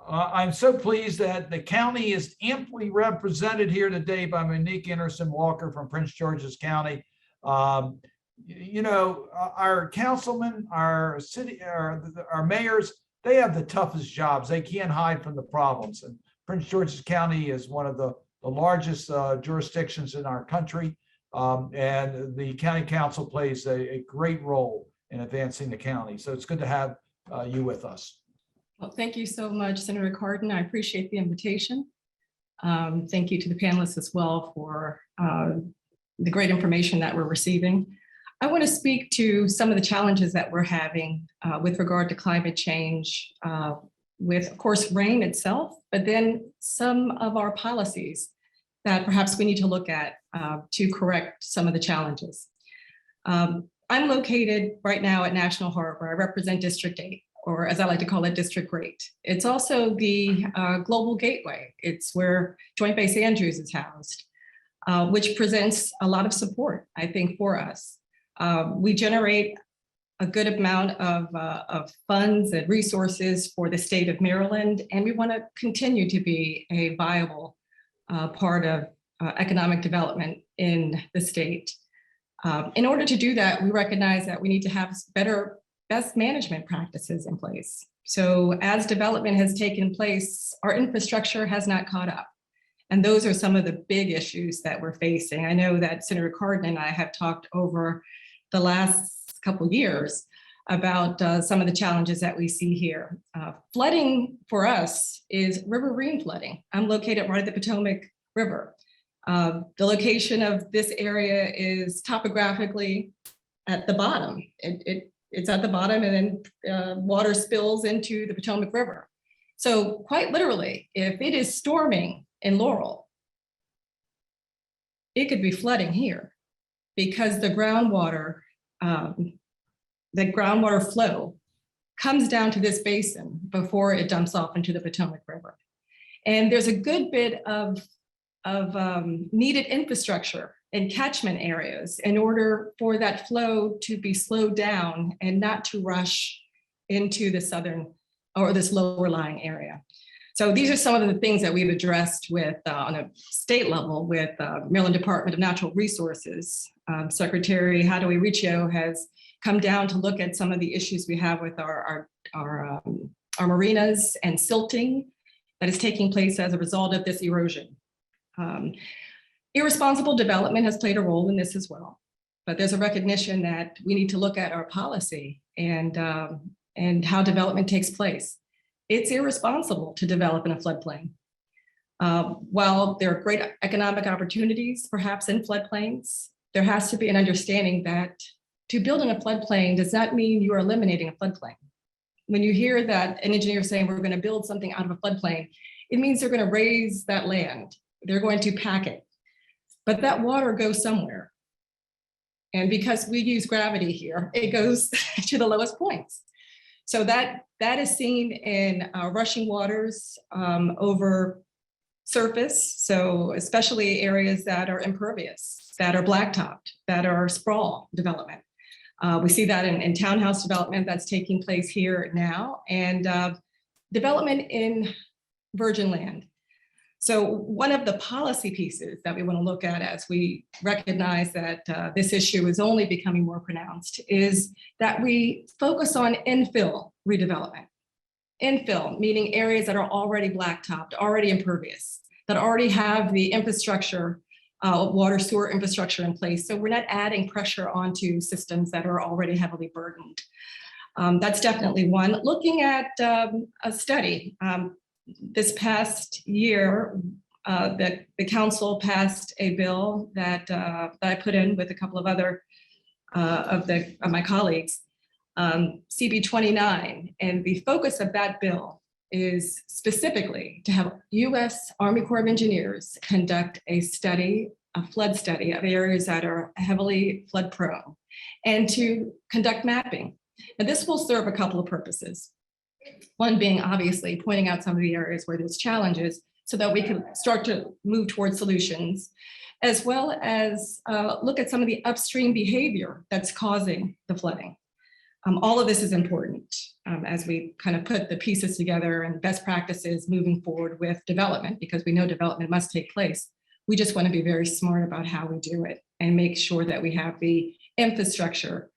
Speaker 3: I'm so pleased that the county is amply represented here today by Monique Anderson Walker from Prince George's County. Our councilmen, our city, our mayors, they have the toughest jobs. They can't hide from the problems. And Prince George's County is one of the largest jurisdictions in our country. And the county council plays a great role in advancing the county. So it's good to have you with us.
Speaker 10: Well, thank you so much, Senator Cardin. I appreciate the invitation. Thank you to the panelists as well for the great information that we're receiving. I want to speak to some of the challenges that we're having with regard to climate change, with, of course, rain itself, but then some of our policies that perhaps we need to look at to correct some of the challenges. I'm located right now at National Harbor. I represent District 8. Or as I like to call it, District 8. It's also the global gateway. It's where Joint Base Andrews is housed, which presents a lot of support, I think, for us. We generate a good amount of funds and resources for the state of Maryland, and we want to continue to be a viable part of economic development in the state. In order to do that, we recognize that we need to have best management practices in place. So as development has taken place, our infrastructure has not caught up. And those are some of the big issues that we're facing. I know that Senator Cardin and I have talked over the last couple of years about some of the challenges that we see here. Flooding for us is riverine flooding. I'm located right at the Potomac River. The location of this area is topographically at the bottom. It's at the bottom, and then water spills into the Potomac River. So quite literally, if it is storming in Laurel, it could be flooding here because the groundwater flow comes down to this basin before it dumps off into the Potomac River. And there's a good bit of needed infrastructure in catchment areas in order for that flow to be slowed down and not to rush into the southern or this lower lying area. So these are some of the things that we've addressed with on a state level with Maryland Department of Natural Resources. Secretary Hadaway Riccio has come down to look at some of the issues we have with our marinas and silting that is taking place as a result of this erosion. Irresponsible development has played a role in this as well, but there's a recognition that we need to look at our policy and how development takes place. It's irresponsible to develop in a floodplain. While there are great economic opportunities, perhaps in floodplains, there has to be an understanding that to build in a floodplain does not mean you are eliminating a floodplain. When you hear that an engineer saying we're going to build something out of a floodplain, it means they're going to raise that land. They're going to pack it, but that water goes somewhere. And because we use gravity here, it goes to the lowest points. So that is seen in rushing waters over surface. So especially areas that are impervious, that are blacktopped, that are sprawl development. We see that in townhouse development that's taking place here now, and development in virgin land. So one of the policy pieces that we want to look at as we recognize that this issue is only becoming more pronounced is that we focus on infill redevelopment. Infill, meaning areas that are already blacktopped, already impervious, that already have the infrastructure, water sewer infrastructure in place. So we're not adding pressure onto systems that are already heavily burdened. That's definitely one. Looking at a study, this past year, the council passed a bill that I put in with a couple of other of my colleagues, CB 29, and the focus of that bill is specifically to have U.S. Army Corps of Engineers conduct a flood study of areas that are heavily flood prone, and to conduct mapping. And this will serve a couple of purposes. One being obviously pointing out some of the areas where there's challenges so that we can start to move towards solutions, as well as look at some of the upstream behavior that's causing the flooding. All of this is important as we kind of put the pieces together and best practices moving forward with development, because we know development must take place. We just want to be very smart about how we do it and make sure that we have the infrastructure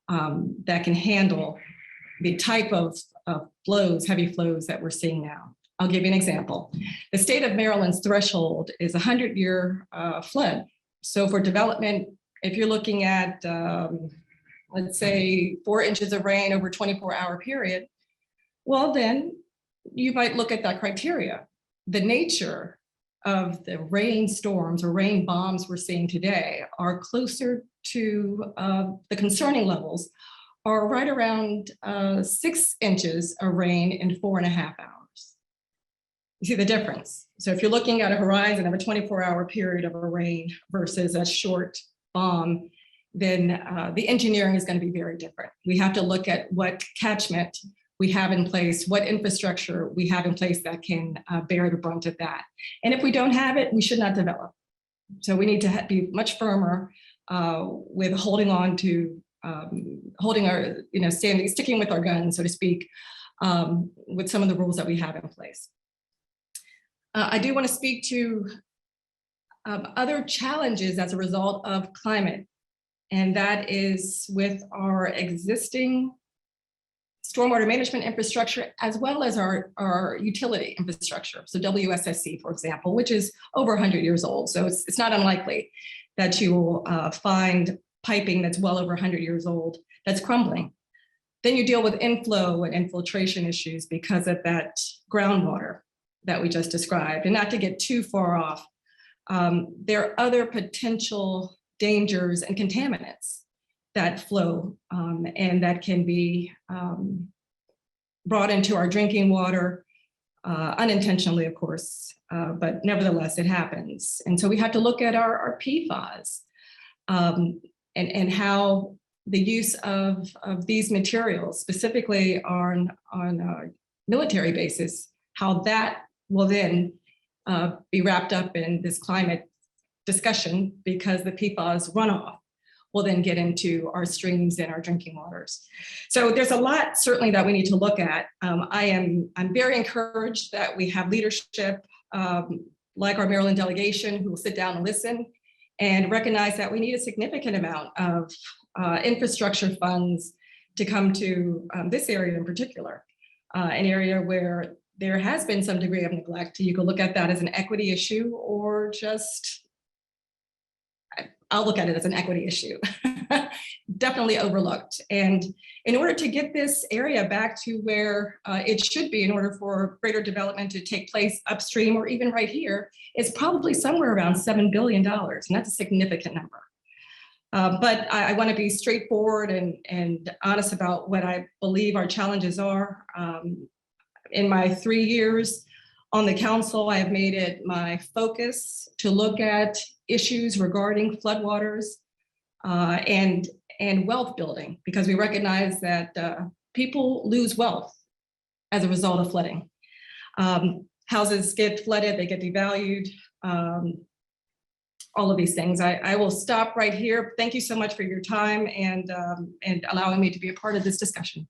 Speaker 10: that can handle the type of flows, heavy flows that we're seeing now. I'll give you an example. The state of Maryland's threshold is a 100-year flood. So for development, if you're looking at, let's say 4 inches of rain over a 24-hour period, well, then you might look at that criteria. The nature of the rain storms or rain bombs we're seeing today are closer to the concerning levels, are right around 6 inches of rain in 4.5 hours. You see the difference. So if you're looking at a horizon of a 24-hour period of a rain versus a short bomb, then the engineering is going to be very different. We have to look at what catchment we have in place, what infrastructure we have in place that can bear the brunt of that. And if we don't have it, we should not develop. So we need to be much firmer with holding on to, holding our, sticking with our guns, so to speak, with some of the rules that we have in place. I do want to speak to other challenges as a result of climate, and that is with our existing stormwater management infrastructure, as well as our utility infrastructure. So WSSC, for example, which is over 100 years old. So it's not unlikely that you will find piping that's well over 100 years old that's crumbling. Then you deal with inflow and infiltration issues because of that groundwater that we just described. And not to get too far off, there are other potential dangers and contaminants that flow and that can be brought into our drinking water, unintentionally, of course, but nevertheless, it happens. And so we had to look at our PFAS and how the use of these materials, specifically on military bases, how that will then be wrapped up in this climate discussion, because the PFAS runoff will then get into our streams and our drinking waters. So there's a lot certainly that we need to look at. I'm very encouraged that we have leadership like our Maryland delegation who will sit down and listen and recognize that we need a significant amount of infrastructure funds to come to this area in particular, an area where there has been some degree of neglect. You could look at that as an equity issue, or just, I'll look at it as an equity issue, definitely overlooked. And in order to get this area back to where it should be, in order for greater development to take place upstream or even right here, it's probably somewhere around $7 billion, and that's a significant number. But I want to be straightforward and honest about what I believe our challenges are. In my 3 years on the council, I have made it my focus to look at issues regarding floodwaters and wealth building, because we recognize that people lose wealth as a result of flooding. Houses get flooded, they get devalued, all of these things. I will stop right here. Thank you so much for your time and allowing me to be a part of this discussion.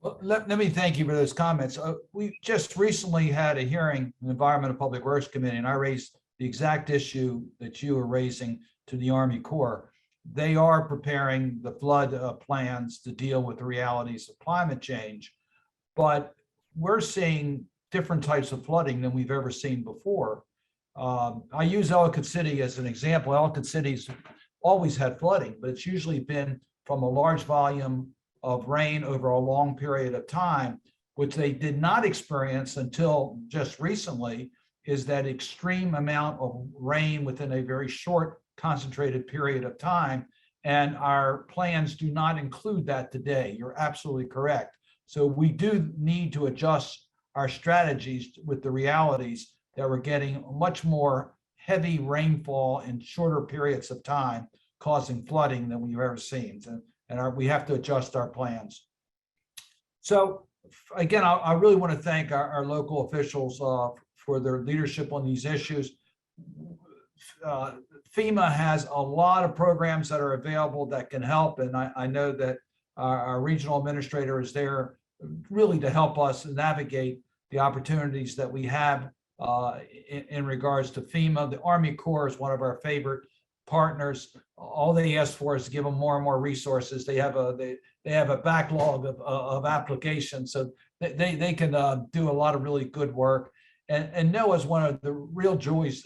Speaker 3: Well, let me thank you for those comments. We just recently had a hearing in the Environment and Public Works Committee, and I raised the exact issue that you are raising to the Army Corps. They are preparing the flood plans to deal with the realities of climate change, but we're seeing different types of flooding than we've ever seen before. I use Ellicott City as an example. Ellicott City's always had flooding, but it's usually been from a large volume of rain over a long period of time, which they did not experience until just recently, is that extreme amount of rain within a very short concentrated period of time. And our plans do not include that today. You're absolutely correct. So we do need to adjust our strategies with the realities that we're getting much more heavy rainfall in shorter periods of time, causing flooding than we've ever seen. And we have to adjust our plans. So again, I really want to thank our local officials for their leadership on these issues. FEMA has a lot of programs that are available that can help. And I know that our regional administrator is there really to help us navigate the opportunities that we have in regards to FEMA. The Army Corps is one of our favorite partners. All they ask for is to give them more and more resources. They have a backlog of applications, so they can do a lot of really good work. And NOAA is one of the real jewels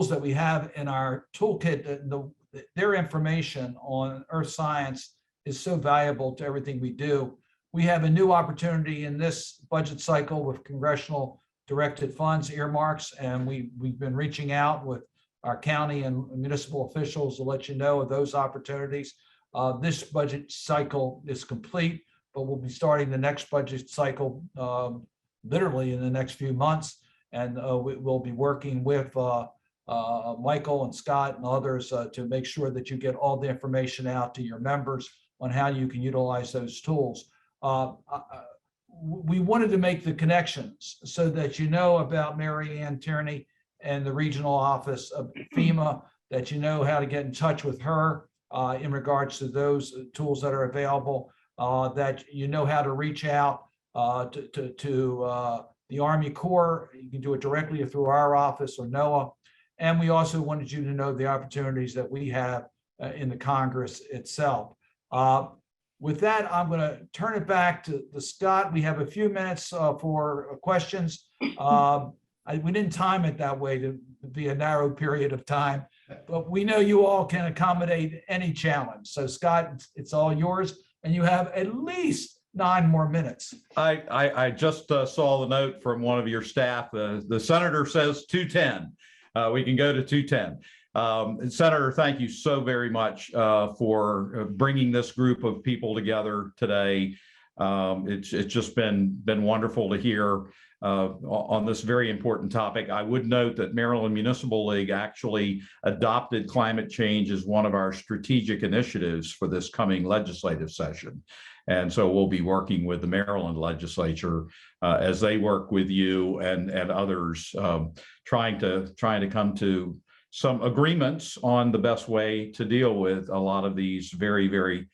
Speaker 3: that we have in our toolkit. Their information on earth science is so valuable to everything we do. We have a new opportunity in this budget cycle with congressional directed funds earmarks, and we've been reaching out with our county and municipal officials to let you know of those opportunities. This budget cycle is complete, but we'll be starting the next budget cycle literally in the next few months, and we'll be working with Michael and Scott and others to make sure that you get all the information out to your members on how you can utilize those tools. We wanted to make the connections so that you know about Mary Ann Tierney and the regional office of FEMA, that you know how to get in touch with her in regards to those tools that are available, that you know how to reach out to the Army Corps. You can do it directly through our office or NOAA. And we also wanted you to know the opportunities that we have in the Congress itself. With that, I'm going to turn it back to Scott. We have a few minutes for questions. We didn't time it that way to be a narrow period of time, but we know you all can accommodate any challenge. So Scott, it's all yours, and you have at least 9 more minutes.
Speaker 1: I just saw the note from one of your staff. The senator says 2:10. We can go to 2:10. Senator, thank you so very much for bringing this group of people together today. It's just been wonderful to hear on this very important topic. I would note that Maryland Municipal League actually adopted climate change as one of our strategic initiatives for this coming legislative session. And so we'll be working with the Maryland legislature as they work with you and others, trying to come to some agreements on the best way to deal with a lot of these very, very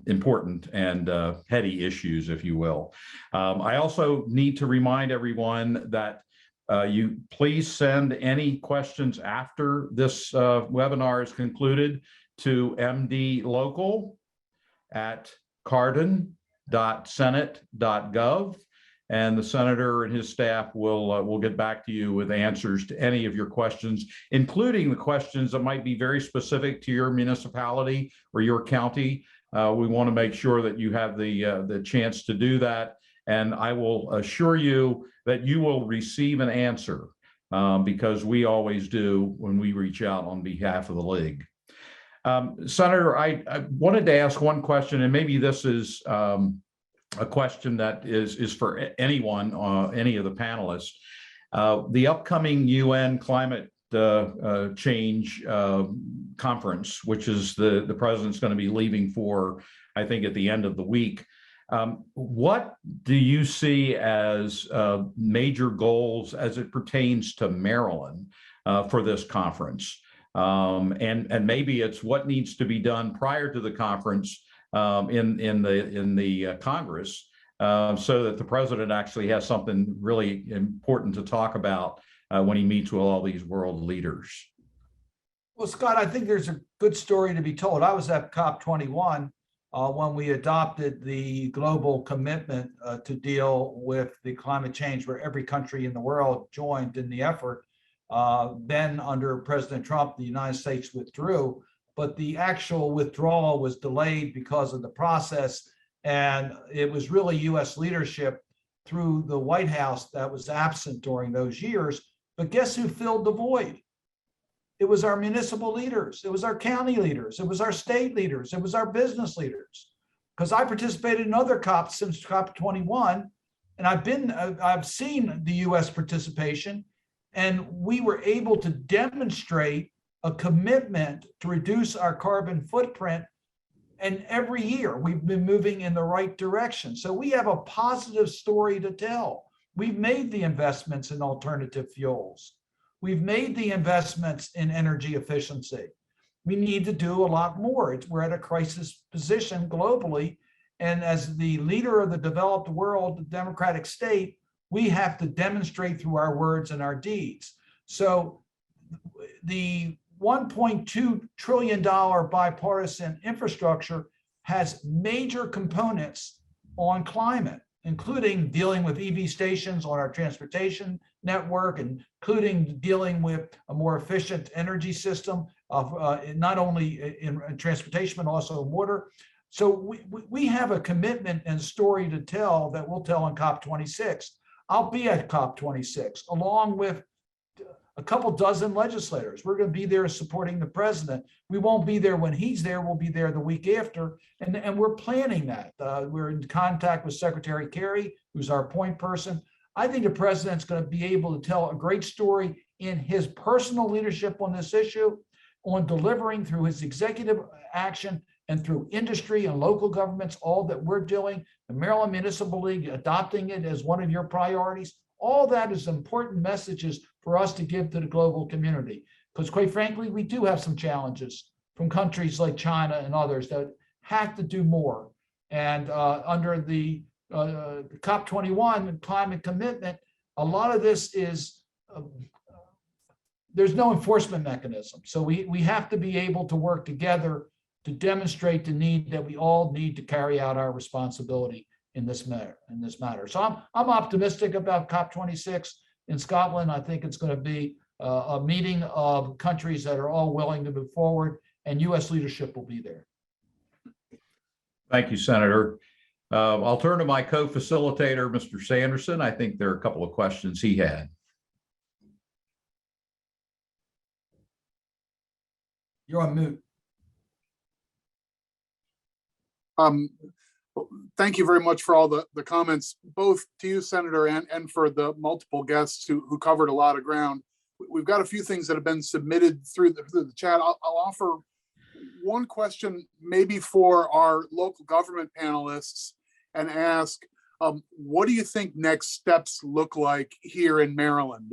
Speaker 1: important and heady issues, if you will. I also need to remind everyone that you please send any questions after this webinar is concluded to mdlocal@cardin.senate.gov, and the senator and his staff will get back to you with answers to any of your questions, including the questions that might be very specific to your municipality or your county. We want to make sure that you have the chance to do that, and I will assure you that you will receive an answer because we always do when we reach out on behalf of the league. Senator, I wanted to ask one question, and maybe this is a question that is for anyone, any of the panelists. The upcoming UN climate change conference, which is the president's going to be leaving for, I think, at the end of the week. What do you see as major goals as it pertains to Maryland for this conference? And maybe it's what needs to be done prior to the conference in the Congress, so that the president actually has something really important to talk about when he meets with all these world leaders.
Speaker 3: Well, Scott, I think there's a good story to be told. I was at COP21 when we adopted the global commitment to deal with the climate change, where every country in the world joined in the effort. Then under President Trump, the United States withdrew, but the actual withdrawal was delayed because of the process. And it was really US leadership through the White House that was absent during those years. But guess who filled the void? It was our municipal leaders. It was our county leaders. It was our state leaders. It was our business leaders. Because I participated in other COPs since COP21, and I've seen the US participation, and we were able to demonstrate a commitment to reduce our carbon footprint. And every year we've been moving in the right direction. So we have a positive story to tell. We've made the investments in alternative fuels. We've made the investments in energy efficiency. We need to do a lot more. We're at a crisis position globally. And as the leader of the developed world, the democratic state, we have to demonstrate through our words and our deeds. So the $1.2 trillion bipartisan infrastructure has major components on climate, including dealing with EV stations on our transportation network, including dealing with a more efficient energy system of not only in transportation, but also water. So we have a commitment and story to tell that we'll tell on COP26. I'll be at COP26 along with a couple dozen legislators. We're going to be there supporting the president. We won't be there when he's there. We'll be there the week after. And we're planning that. We're in contact with Secretary Kerry, who's our point person. I think the president's going to be able to tell a great story in his personal leadership on this issue, on delivering through his executive action and through industry and local governments, all that we're doing, the Maryland Municipal League adopting it as one of your priorities. All that is important messages for us to give to the global community. Because quite frankly, we do have some challenges from countries like China and others that have to do more. And under the COP21 climate commitment, a lot of this is, there's no enforcement mechanism. So we have to be able to work together to demonstrate the need that we all need to carry out our responsibility in this matter. So I'm optimistic about COP26 in Scotland. I think it's going to be a meeting of countries that are all willing to move forward, and US leadership will be there.
Speaker 1: Thank you, Senator. I'll turn to my co-facilitator, Mr. Sanderson. I think there are a couple of questions he had.
Speaker 3: You're on mute.
Speaker 2: Thank you very much for all the comments, both to you, Senator, and for the multiple guests who covered a lot of ground. We've got a few things that have been submitted through the chat. I'll offer one question maybe for our local government panelists and ask, what do you think next steps look like here in Maryland?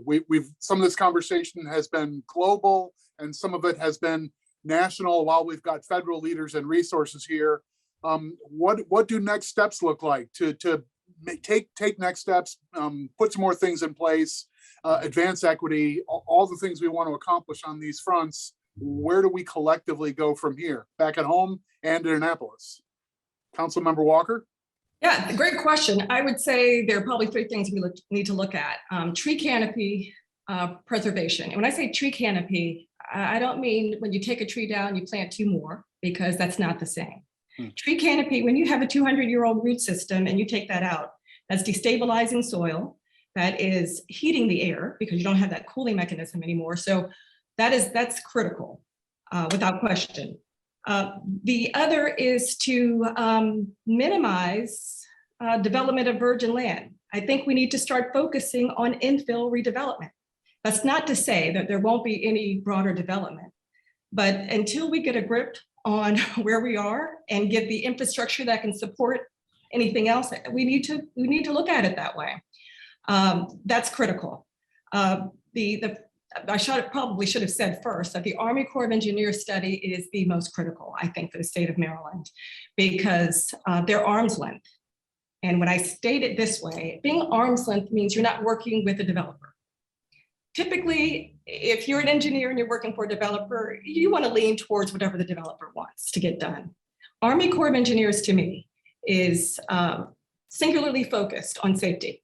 Speaker 2: Some of this conversation has been global and some of it has been national while we've got federal leaders and resources here. What do next steps look like to take next steps, put some more things in place, advance equity, all the things we want to accomplish on these fronts? Where do we collectively go from here, back at home and in Annapolis? Councilmember Walker?
Speaker 10: Yeah, great question. I would say there are probably three things we need to look at. Tree canopy preservation. And when I say tree canopy, I don't mean when you take a tree down, you plant two more, because that's not the same. Tree canopy, when you have a 200-year-old root system and you take that out, that's destabilizing soil, that is heating the air because you don't have that cooling mechanism anymore. So that's critical, without question. The other is to minimize development of virgin land. I think we need to start focusing on infill redevelopment. That's not to say that there won't be any broader development, but until we get a grip on where we are and get the infrastructure that can support anything else, we need to look at it that way. That's critical. I probably should have said first that the Army Corps of Engineers study is the most critical, I think, for the state of Maryland, because they're arm's length. And when I state it this way, being arm's length means you're not working with a developer. Typically, if you're an engineer and you're working for a developer, you want to lean towards whatever the developer wants to get done. Army Corps of Engineers, to me, is singularly focused on safety.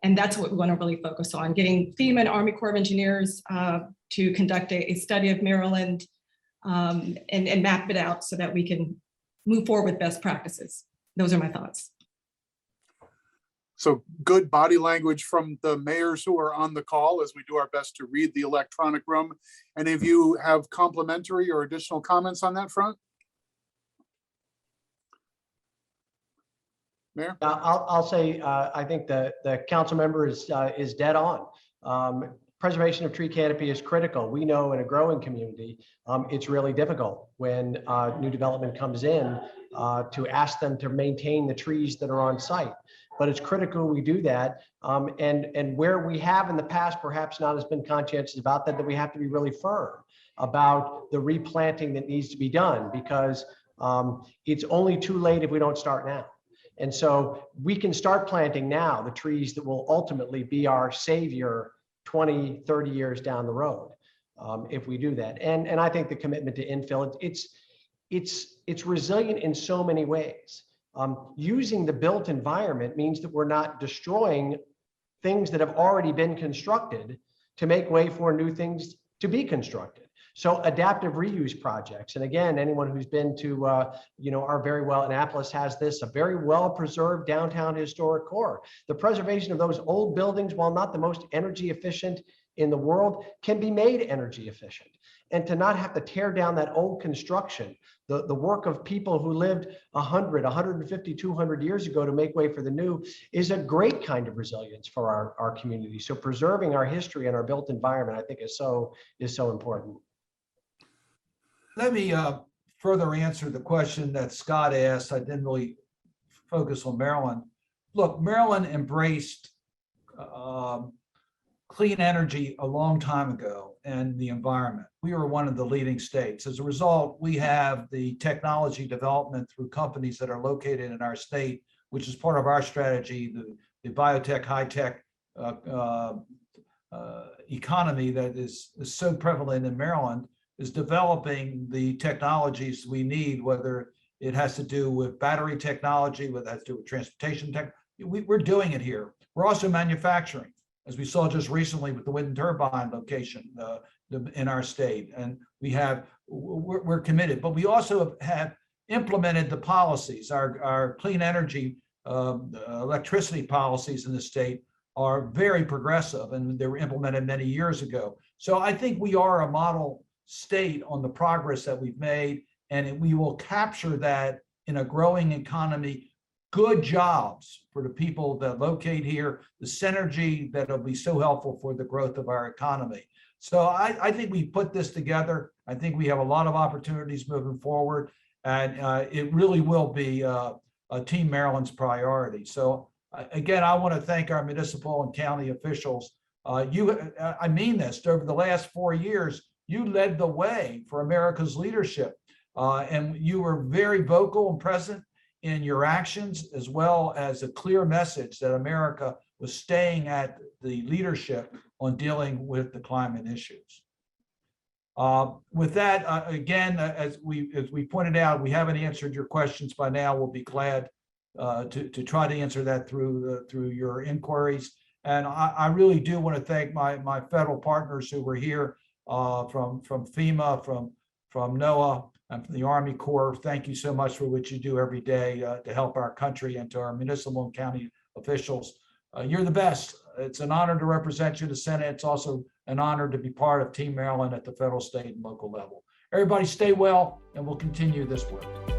Speaker 10: And that's what we want to really focus on, getting FEMA and Army Corps of Engineers to conduct a study of Maryland and map it out so that we can move forward with best practices. Those are my thoughts.
Speaker 2: So good body language from the mayors who are on the call as we do our best to read the electronic room. Any of you have complimentary or additional comments on that front? Mayor?
Speaker 8: I'll say, I think the council member is dead on. Preservation of tree canopy is critical. We know in a growing community, it's really difficult when new development comes in to ask them to maintain the trees that are on site. But it's critical we do that. And where we have in the past perhaps not has been conscientious about that we have to be really firm about the replanting that needs to be done, because it's only too late if we don't start now. And so we can start planting now the trees that will ultimately be our savior 20, 30 years down the road, if we do that. And I think the commitment to infill, it's resilient in so many ways. Using the built environment means that we're not destroying things that have already been constructed to make way for new things to be constructed. So adaptive reuse projects. And again, anyone who's been to, our very well, Annapolis has this, a very well preserved downtown historic core. The preservation of those old buildings, while not the most energy efficient in the world, can be made energy efficient. And to not have to tear down that old construction, the work of people who lived 100, 150, 200 years ago to make way for the new, is a great kind of resilience for our community. So preserving our history and our built environment, I think, is so important.
Speaker 3: Let me further answer the question that Scott asked. I didn't really focus on Maryland. Look, Maryland embraced clean energy a long time ago and the environment. We were one of the leading states. As a result, we have the technology development through companies that are located in our state, which is part of our strategy, the biotech, high-tech economy that is so prevalent in Maryland, is developing the technologies we need, whether it has to do with battery technology, whether it has to do with transportation tech. We're doing it here. We're also manufacturing, as we saw just recently with the wind turbine location in our state. And we're committed, but we also have implemented the policies. Our clean energy electricity policies in the state are very progressive, and they were implemented many years ago. So I think we are a model state on the progress that we've made, and we will capture that in a growing economy good jobs for the people that locate here, the synergy that'll be so helpful for the growth of our economy. So I think we put this together. I think we have a lot of opportunities moving forward, and it really will be Team Maryland's priority. So again, I want to thank our municipal and county officials. I mean this, over the last 4 years, you led the way for America's leadership, and you were very vocal and present in your actions, as well as a clear message that America was staying at the leadership on dealing with the climate issues. With that, again, as we pointed out, we haven't answered your questions by now. We'll be glad to try to answer that through your inquiries. And I really do want to thank my federal partners who were here from FEMA, from NOAA, and from the Army Corps. Thank you so much for what you do every day to help our country, and to our municipal and county officials. You're the best. It's an honor to represent you in the Senate. It's also an honor to be part of Team Maryland at the federal, state, and local level. Everybody stay well, and we'll continue this work.